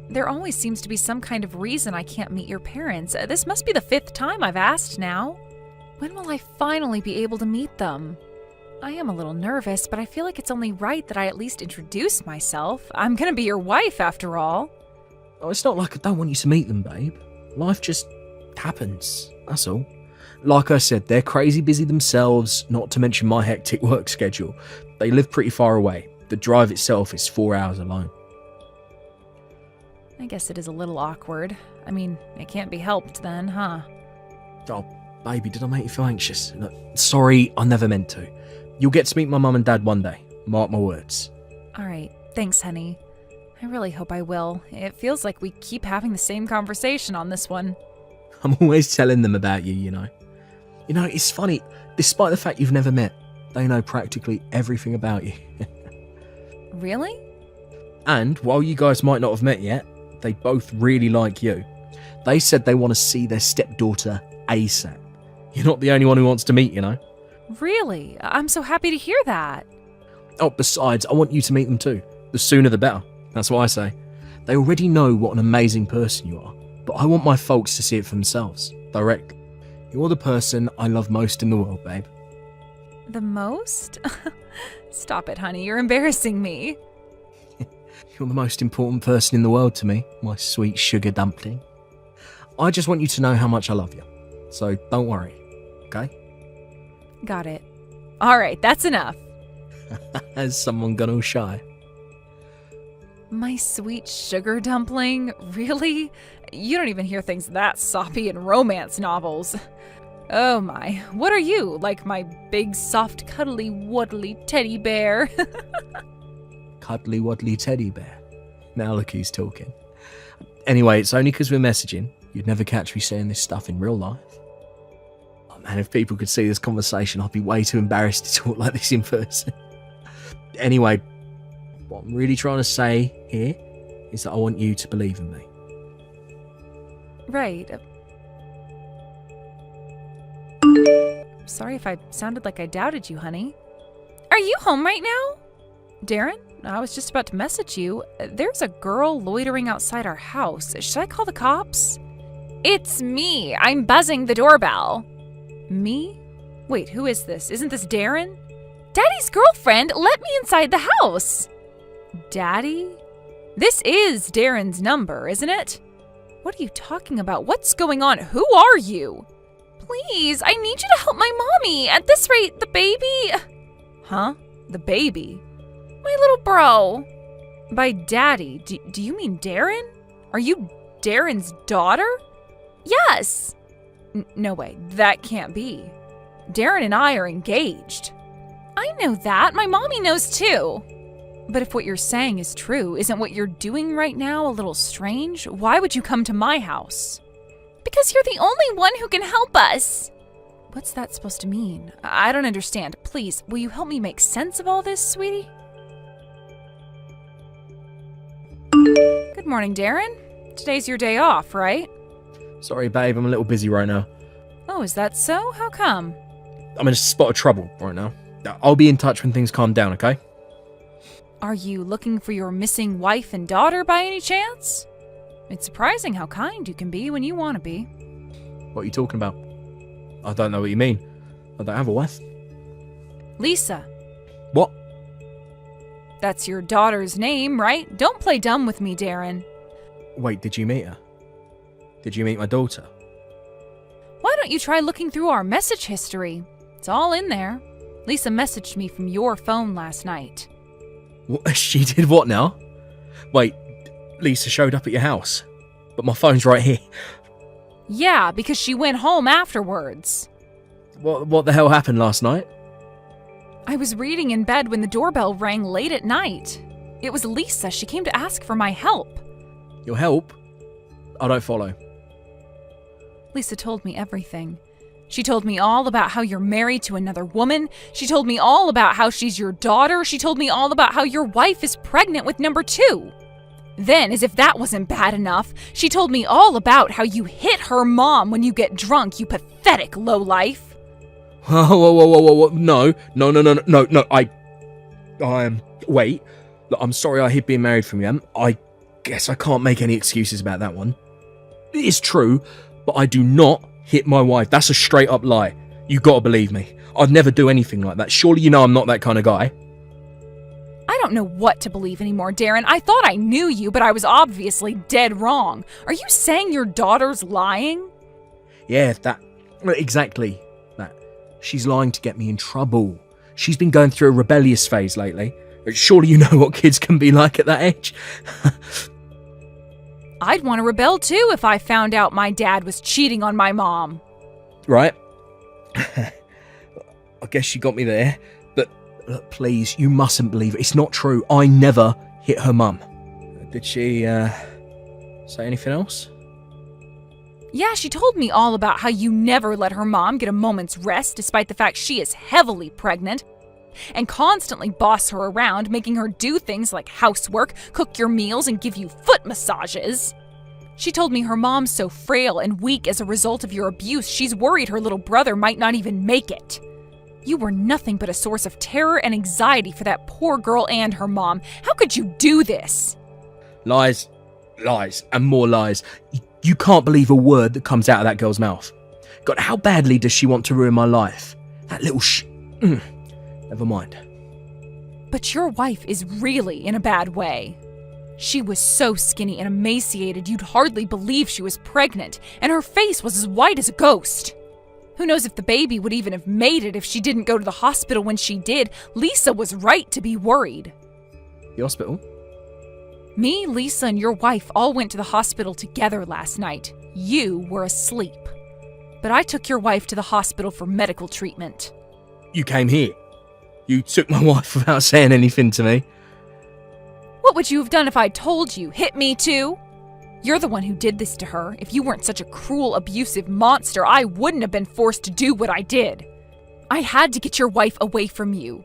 There always seems to be some kind of reason I can't meet your parents. This must be the 5th time I've asked now. When will I finally be able to meet them? I am a little nervous, but I feel like it's only right that I at least introduce myself. I'm gonna be your wife, after all. Oh, it's not like I don't want you to meet them, babe. Life just happens, that's all. Like I said, they're crazy busy themselves, not to mention my hectic work schedule. They live pretty far away. The drive itself is 4 hours alone. I guess it is a little awkward. I mean, it can't be helped then, huh? Oh, baby, did I make you feel anxious? No, sorry, I never meant to. You'll get to meet my mum and dad one day. Mark my words. Alright, thanks, honey. I really hope I will. It feels like we keep having the same conversation on this one. I'm always telling them about you, you know. You know, it's funny, despite the fact you've never met, they know practically everything about you. Really? And while you guys might not have met yet, they both really like you. They said they want to see their stepdaughter ASAP. You're not the only one who wants to meet, you know. Really? I'm so happy to hear that. Oh, besides, I want you to meet them too. The sooner the better. That's what I say. They already know what an amazing person you are, but I want my folks to see it for themselves, directly. You're the person I love most in the world, babe. The most? Stop it, honey. You're embarrassing me. You're the most important person in the world to me, my sweet sugar dumpling. I just want you to know how much I love you. So don't worry, okay? Got it. All right, that's enough. Has someone gone all shy? My sweet sugar dumpling? Really? You don't even hear things that soppy in romance novels. Oh my, what are you? Like my big, soft, cuddly, waddly teddy bear? Cuddly waddly teddy bear. Now look who's talking. Anyway, it's only because we're messaging. You'd never catch me saying this stuff in real life. Oh man, if people could see this conversation, I'd be way too embarrassed to talk like this in person. Anyway, what I'm really trying to say here is that I want you to believe in me. Right. Sorry if I sounded like I doubted you, honey. Are you home right now? Darren, I was just about to message you. There's a girl loitering outside our house. Should I call the cops? It's me. I'm buzzing the doorbell. Me? Wait, who is this? Isn't this Darren? Daddy's girlfriend, let me inside the house. Daddy? This is Darren's number, isn't it? What are you talking about? What's going on? Who are you? Please, I need you to help my mommy. At this rate, the baby... Huh? The baby? My little bro. By daddy, do you mean Darren? Are you Darren's daughter? Yes. No way, that can't be. Darren and I are engaged. I know that. My mommy knows too. But if what you're saying is true, isn't what you're doing right now a little strange? Why would you come to my house? Because you're the only one who can help us. What's that supposed to mean? I don't understand. Please, will you help me make sense of all this, sweetie? Good morning, Darren. Today's your day off, right? Sorry, babe, I'm a little busy right now. Oh, is that so? How come? I'm in a spot of trouble right now. I'll be in touch when things calm down, okay? Are you looking for your missing wife and daughter by any chance? It's surprising how kind you can be when you want to be. What are you talking about? I don't know what you mean. I don't have a wife. Lisa. What? That's your daughter's name, right? Don't play dumb with me, Darren. Wait, did you meet her? Did you meet my daughter? Why don't you try looking through our message history? It's all in there. Lisa messaged me from your phone last night. What, she did what now? Wait, Lisa showed up at your house, but my phone's right here. Yeah, because she went home afterwards. What the hell happened last night? I was reading in bed when the doorbell rang late at night. It was Lisa. She came to ask for my help. Your help? I don't follow. Lisa told me everything. She told me all about how you're married to another woman. She told me all about how she's your daughter. She told me all about how your wife is pregnant with number 2. Then, as if that wasn't bad enough, she told me all about how you hit her mom when you get drunk, you pathetic lowlife. Whoa, no, wait, look, I'm sorry I hid being married from you. I guess I can't make any excuses about that one. It is true, but I do not hit my wife. That's a straight up lie. You gotta believe me. I'd never do anything like that. Surely you know I'm not that kind of guy. I don't know what to believe anymore, Darren. I thought I knew you, but I was obviously dead wrong. Are you saying your daughter's lying? Yeah, exactly. That. She's lying to get me in trouble. She's been going through a rebellious phase lately. Surely you know what kids can be like at that age. I'd want to rebel too if I found out my dad was cheating on my mom. Right. I guess you got me there. But look, please, you mustn't believe it. It's not true. I never hit her mum. Did she say anything else? Yeah, she told me all about how you never let her mom get a moment's rest despite the fact she is heavily pregnant, and constantly boss her around, making her do things like housework, cook your meals, and give you foot massages. She told me her mom's so frail and weak as a result of your abuse, she's worried her little brother might not even make it. You were nothing but a source of terror and anxiety for that poor girl and her mom. How could you do this? Lies, and more lies. You can't believe a word that comes out of that girl's mouth. God, how badly does she want to ruin my life? That little Never mind. But your wife is really in a bad way. She was so skinny and emaciated you'd hardly believe she was pregnant, and her face was as white as a ghost. Who knows if the baby would even have made it if she didn't go to the hospital when she did. Lisa was right to be worried. The hospital? Me, Lisa, and your wife all went to the hospital together last night. You were asleep. But I took your wife to the hospital for medical treatment. You came here. You took my wife without saying anything to me. What would you have done if I told you? Hit me too? You're the one who did this to her. If you weren't such a cruel, abusive monster, I wouldn't have been forced to do what I did. I had to get your wife away from you.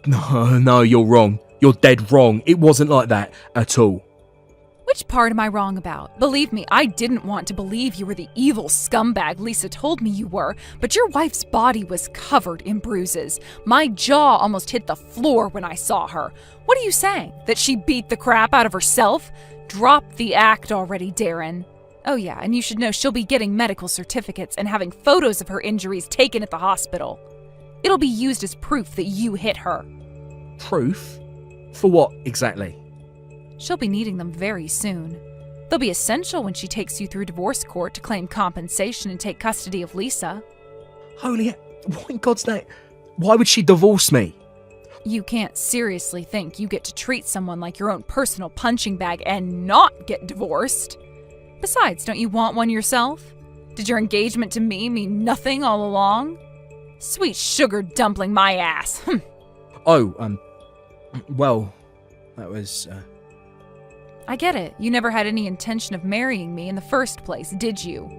No, you're wrong. You're dead wrong. It wasn't like that at all. Which part am I wrong about? Believe me, I didn't want to believe you were the evil scumbag Lisa told me you were, but your wife's body was covered in bruises. My jaw almost hit the floor when I saw her. What are you saying? That she beat the crap out of herself? Drop the act already, Darren. Oh yeah, and you should know she'll be getting medical certificates and having photos of her injuries taken at the hospital. It'll be used as proof that you hit her. Proof? For what exactly? She'll be needing them very soon. They'll be essential when she takes you through divorce court to claim compensation and take custody of Lisa. Holy, what in God's name? Why would she divorce me? You can't seriously think you get to treat someone like your own personal punching bag and not get divorced. Besides, don't you want one yourself? Did your engagement to me mean nothing all along? Sweet sugar dumpling my ass. Well, that was, I get it. You never had any intention of marrying me in the first place, did you?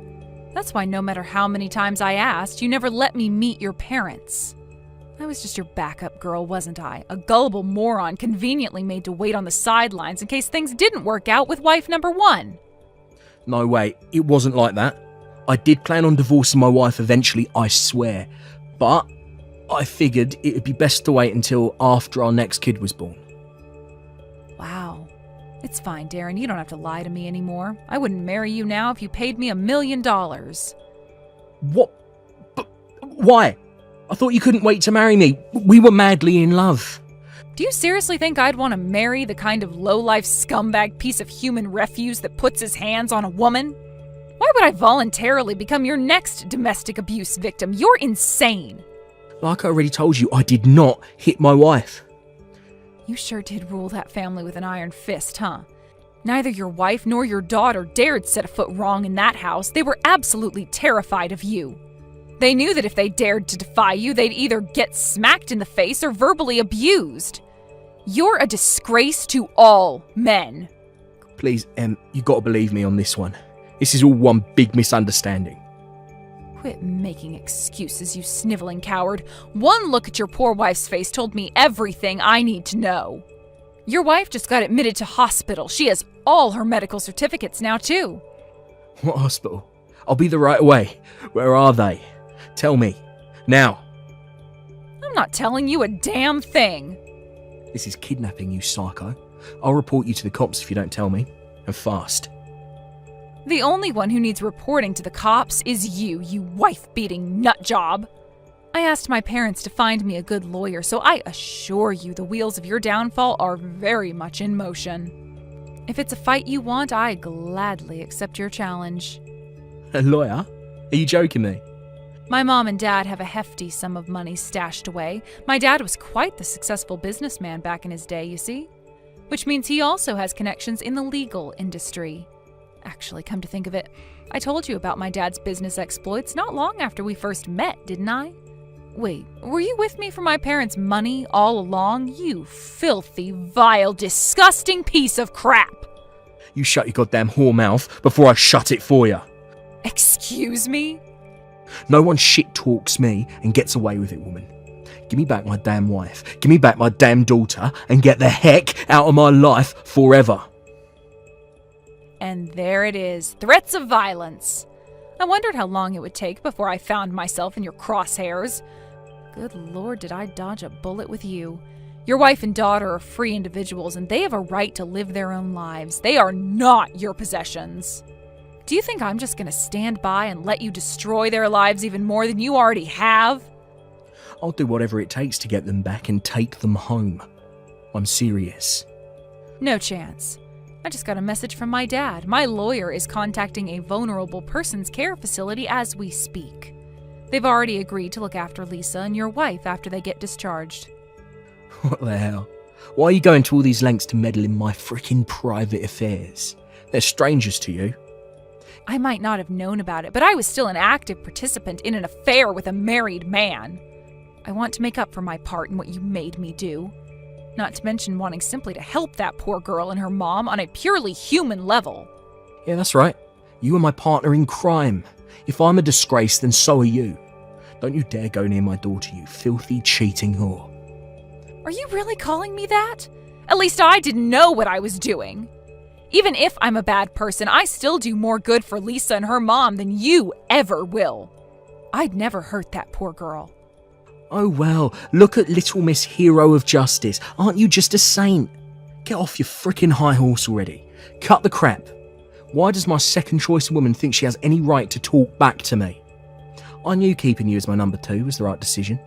That's why no matter how many times I asked, you never let me meet your parents. I was just your backup girl, wasn't I? A gullible moron conveniently made to wait on the sidelines in case things didn't work out with wife number one. No way, it wasn't like that. I did plan on divorcing my wife eventually, I swear. But I figured it would be best to wait until after our next kid was born. Wow. It's fine, Darren. You don't have to lie to me anymore. I wouldn't marry you now if you paid me $1 million. What? But why? I thought you couldn't wait to marry me. We were madly in love. Do you seriously think I'd want to marry the kind of low-life scumbag piece of human refuse that puts his hands on a woman? Why would I voluntarily become your next domestic abuse victim? You're insane. Like I already told you, I did not hit my wife. You sure did rule that family with an iron fist, huh? Neither your wife nor your daughter dared set a foot wrong in that house. They were absolutely terrified of you. They knew that if they dared to defy you, they'd either get smacked in the face or verbally abused. You're a disgrace to all men. Please, you gotta believe me on this one. This is all one big misunderstanding. Quit making excuses, you sniveling coward. One look at your poor wife's face told me everything I need to know. Your wife just got admitted to hospital. She has all her medical certificates now, too. What hospital? I'll be there right away. Where are they? Tell me. Now. I'm not telling you a damn thing. This is kidnapping, you psycho. I'll report you to the cops if you don't tell me. And fast. The only one who needs reporting to the cops is you wife-beating nutjob. I asked my parents to find me a good lawyer, so I assure you the wheels of your downfall are very much in motion. If it's a fight you want, I gladly accept your challenge. A lawyer? Are you joking me? My mom and dad have a hefty sum of money stashed away. My dad was quite the successful businessman back in his day, you see. Which means he also has connections in the legal industry. Actually, come to think of it, I told you about my dad's business exploits not long after we first met, didn't I? Wait, were you with me for my parents' money all along? You filthy, vile, disgusting piece of crap! You shut your goddamn whore mouth before I shut it for you. Excuse me? No one shit talks me and gets away with it, woman. Give me back my damn wife, give me back my damn daughter, and get the heck out of my life forever. And there it is, threats of violence. I wondered how long it would take before I found myself in your crosshairs. Good Lord, did I dodge a bullet with you. Your wife and daughter are free individuals, and they have a right to live their own lives. They are not your possessions. Do you think I'm just going to stand by and let you destroy their lives even more than you already have? I'll do whatever it takes to get them back and take them home. I'm serious. No chance. I just got a message from my dad. My lawyer is contacting a vulnerable person's care facility as we speak. They've already agreed to look after Lisa and your wife after they get discharged. What the hell? Why are you going to all these lengths to meddle in my freaking private affairs? They're strangers to you. I might not have known about it, but I was still an active participant in an affair with a married man. I want to make up for my part in what you made me do. Not to mention wanting simply to help that poor girl and her mom on a purely human level. Yeah, that's right. You are my partner in crime. If I'm a disgrace, then so are you. Don't you dare go near my daughter, you filthy, cheating whore. Are you really calling me that? At least I didn't know what I was doing. Even if I'm a bad person, I still do more good for Lisa and her mom than you ever will. I'd never hurt that poor girl. Oh well, look at Little Miss Hero of Justice. Aren't you just a saint? Get off your frickin' high horse already. Cut the crap. Why does my second choice woman think she has any right to talk back to me? I knew keeping you as my number 2 was the right decision.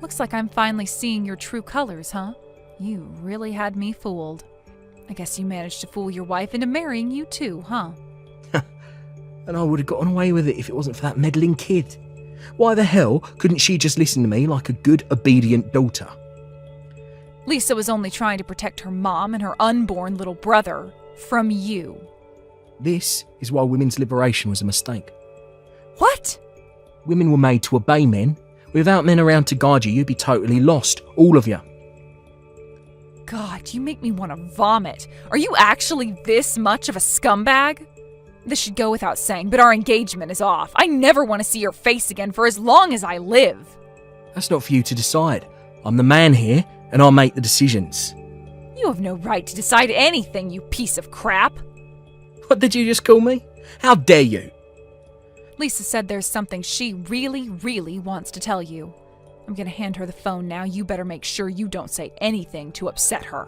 Looks like I'm finally seeing your true colors, huh? You really had me fooled. I guess you managed to fool your wife into marrying you too, huh? And I would have gotten away with it if it wasn't for that meddling kid. Why the hell couldn't she just listen to me like a good, obedient daughter? Lisa was only trying to protect her mom and her unborn little brother from you. This is why women's liberation was a mistake. What? Women were made to obey men. Without men around to guide you, you'd be totally lost, all of you. God, you make me want to vomit. Are you actually this much of a scumbag? This should go without saying, but our engagement is off. I never want to see your face again for as long as I live. That's not for you to decide. I'm the man here, and I'll make the decisions. You have no right to decide anything, you piece of crap. What did you just call me? How dare you? Lisa said there's something she really, really wants to tell you. I'm gonna hand her the phone now. You better make sure you don't say anything to upset her.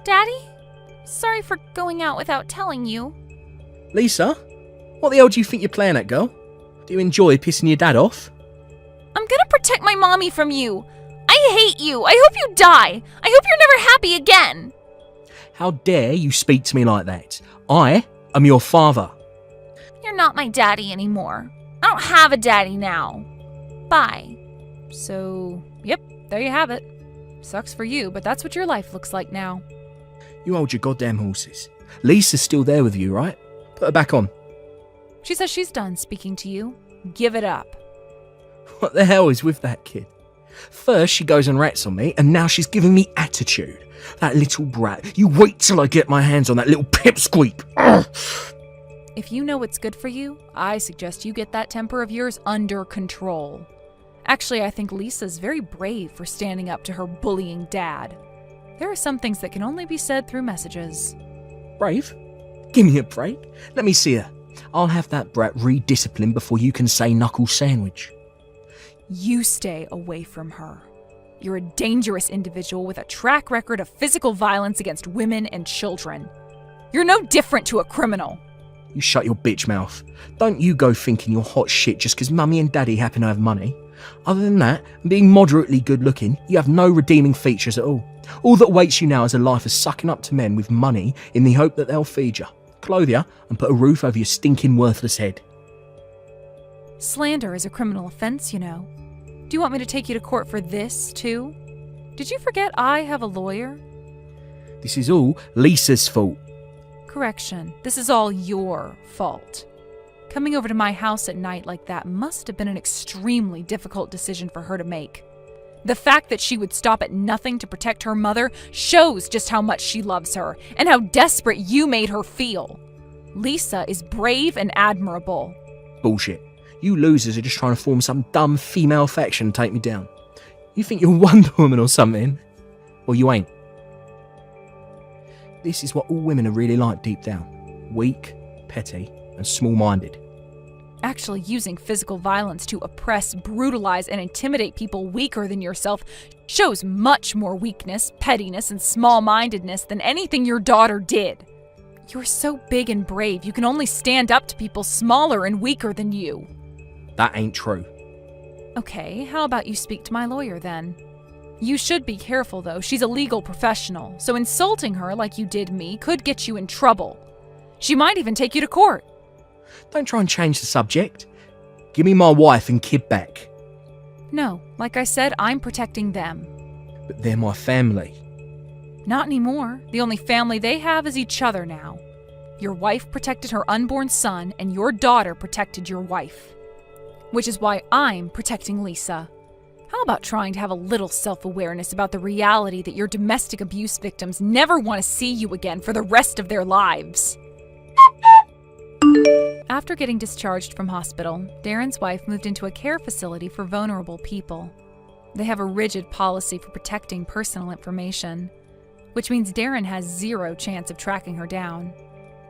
Daddy? Sorry for going out without telling you. Lisa? What the hell do you think you're playing at, girl? Do you enjoy pissing your dad off? I'm gonna protect my mommy from you. I hate you. I hope you die. I hope you're never happy again. How dare you speak to me like that? I am your father. You're not my daddy anymore. I don't have a daddy now. Bye. So, yep, there you have it. Sucks for you, but that's what your life looks like now. You hold your goddamn horses. Lisa's still there with you, right? Put her back on. She says she's done speaking to you. Give it up. What the hell is with that kid? First she goes and rats on me, and now she's giving me attitude. That little brat. You wait till I get my hands on that little pipsqueak. Ugh. If you know what's good for you, I suggest you get that temper of yours under control. Actually, I think Lisa's very brave for standing up to her bullying dad. There are some things that can only be said through messages. Brave? Give me a break. Let me see her. I'll have that brat redisciplined before you can say knuckle sandwich. You stay away from her. You're a dangerous individual with a track record of physical violence against women and children. You're no different to a criminal. You shut your bitch mouth. Don't you go thinking you're hot shit just because mummy and daddy happen to have money. Other than that, being moderately good looking, you have no redeeming features at all. All that awaits you now is a life of sucking up to men with money in the hope that they'll feed you, clothe you, and put a roof over your stinking worthless head. Slander is a criminal offense, you know. Do you want me to take you to court for this, too? Did you forget I have a lawyer? This is all Lisa's fault. Correction, this is all your fault. Coming over to my house at night like that must have been an extremely difficult decision for her to make. The fact that she would stop at nothing to protect her mother shows just how much she loves her and how desperate you made her feel. Lisa is brave and admirable. Bullshit. You losers are just trying to form some dumb female faction and take me down. You think you're Wonder Woman or something? Well, you ain't. This is what all women are really like deep down. Weak, petty, and small-minded. Actually using physical violence to oppress, brutalize, and intimidate people weaker than yourself shows much more weakness, pettiness, and small-mindedness than anything your daughter did. You're so big and brave, you can only stand up to people smaller and weaker than you. That ain't true. Okay, how about you speak to my lawyer then? You should be careful though, she's a legal professional, so insulting her like you did me could get you in trouble. She might even take you to court. Don't try and change the subject. Give me my wife and kid back. No, like I said, I'm protecting them. But they're my family. Not anymore. The only family they have is each other now. Your wife protected her unborn son, and your daughter protected your wife. Which is why I'm protecting Lisa. How about trying to have a little self-awareness about the reality that your domestic abuse victims never want to see you again for the rest of their lives? After getting discharged from hospital, Darren's wife moved into a care facility for vulnerable people. They have a rigid policy for protecting personal information, which means Darren has zero chance of tracking her down.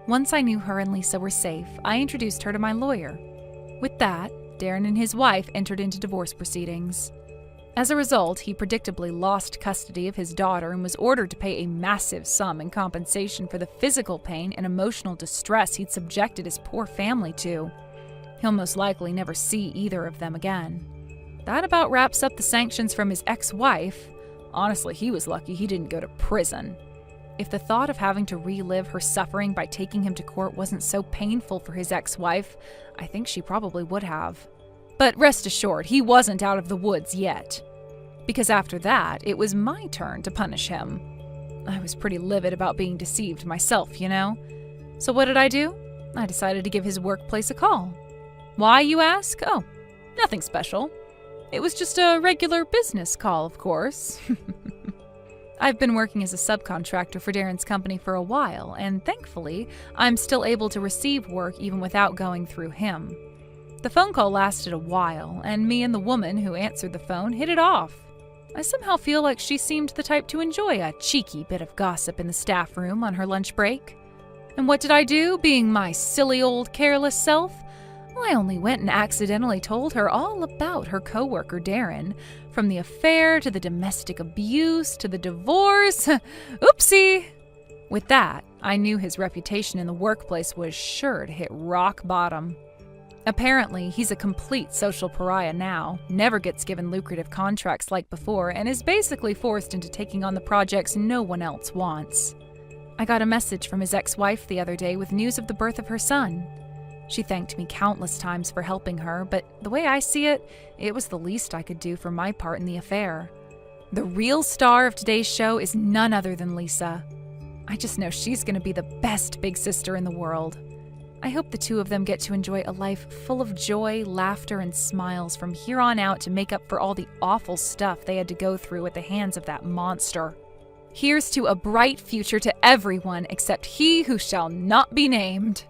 Once I knew her and Lisa were safe, I introduced her to my lawyer. With that, Darren and his wife entered into divorce proceedings. As a result, he predictably lost custody of his daughter and was ordered to pay a massive sum in compensation for the physical pain and emotional distress he'd subjected his poor family to. He'll most likely never see either of them again. That about wraps up the sanctions from his ex-wife. Honestly, he was lucky he didn't go to prison. If the thought of having to relive her suffering by taking him to court wasn't so painful for his ex-wife, I think she probably would have. But rest assured, he wasn't out of the woods yet. Because after that, it was my turn to punish him. I was pretty livid about being deceived myself, you know? So what did I do? I decided to give his workplace a call. Why, you ask? Oh, nothing special. It was just a regular business call, of course. I've been working as a subcontractor for Darren's company for a while, and thankfully, I'm still able to receive work even without going through him. The phone call lasted a while, and me and the woman who answered the phone hit it off. I somehow feel like she seemed the type to enjoy a cheeky bit of gossip in the staff room on her lunch break. And what did I do, being my silly old careless self? Well, I only went and accidentally told her all about her coworker Darren, from the affair to the domestic abuse to the divorce. Oopsie! With that, I knew his reputation in the workplace was sure to hit rock bottom. Apparently, he's a complete social pariah now, never gets given lucrative contracts like before, and is basically forced into taking on the projects no one else wants. I got a message from his ex-wife the other day with news of the birth of her son. She thanked me countless times for helping her, but the way I see it, it was the least I could do for my part in the affair. The real star of today's show is none other than Lisa. I just know she's going to be the best big sister in the world. I hope the two of them get to enjoy a life full of joy, laughter, and smiles from here on out to make up for all the awful stuff they had to go through at the hands of that monster. Here's to a bright future to everyone except he who shall not be named.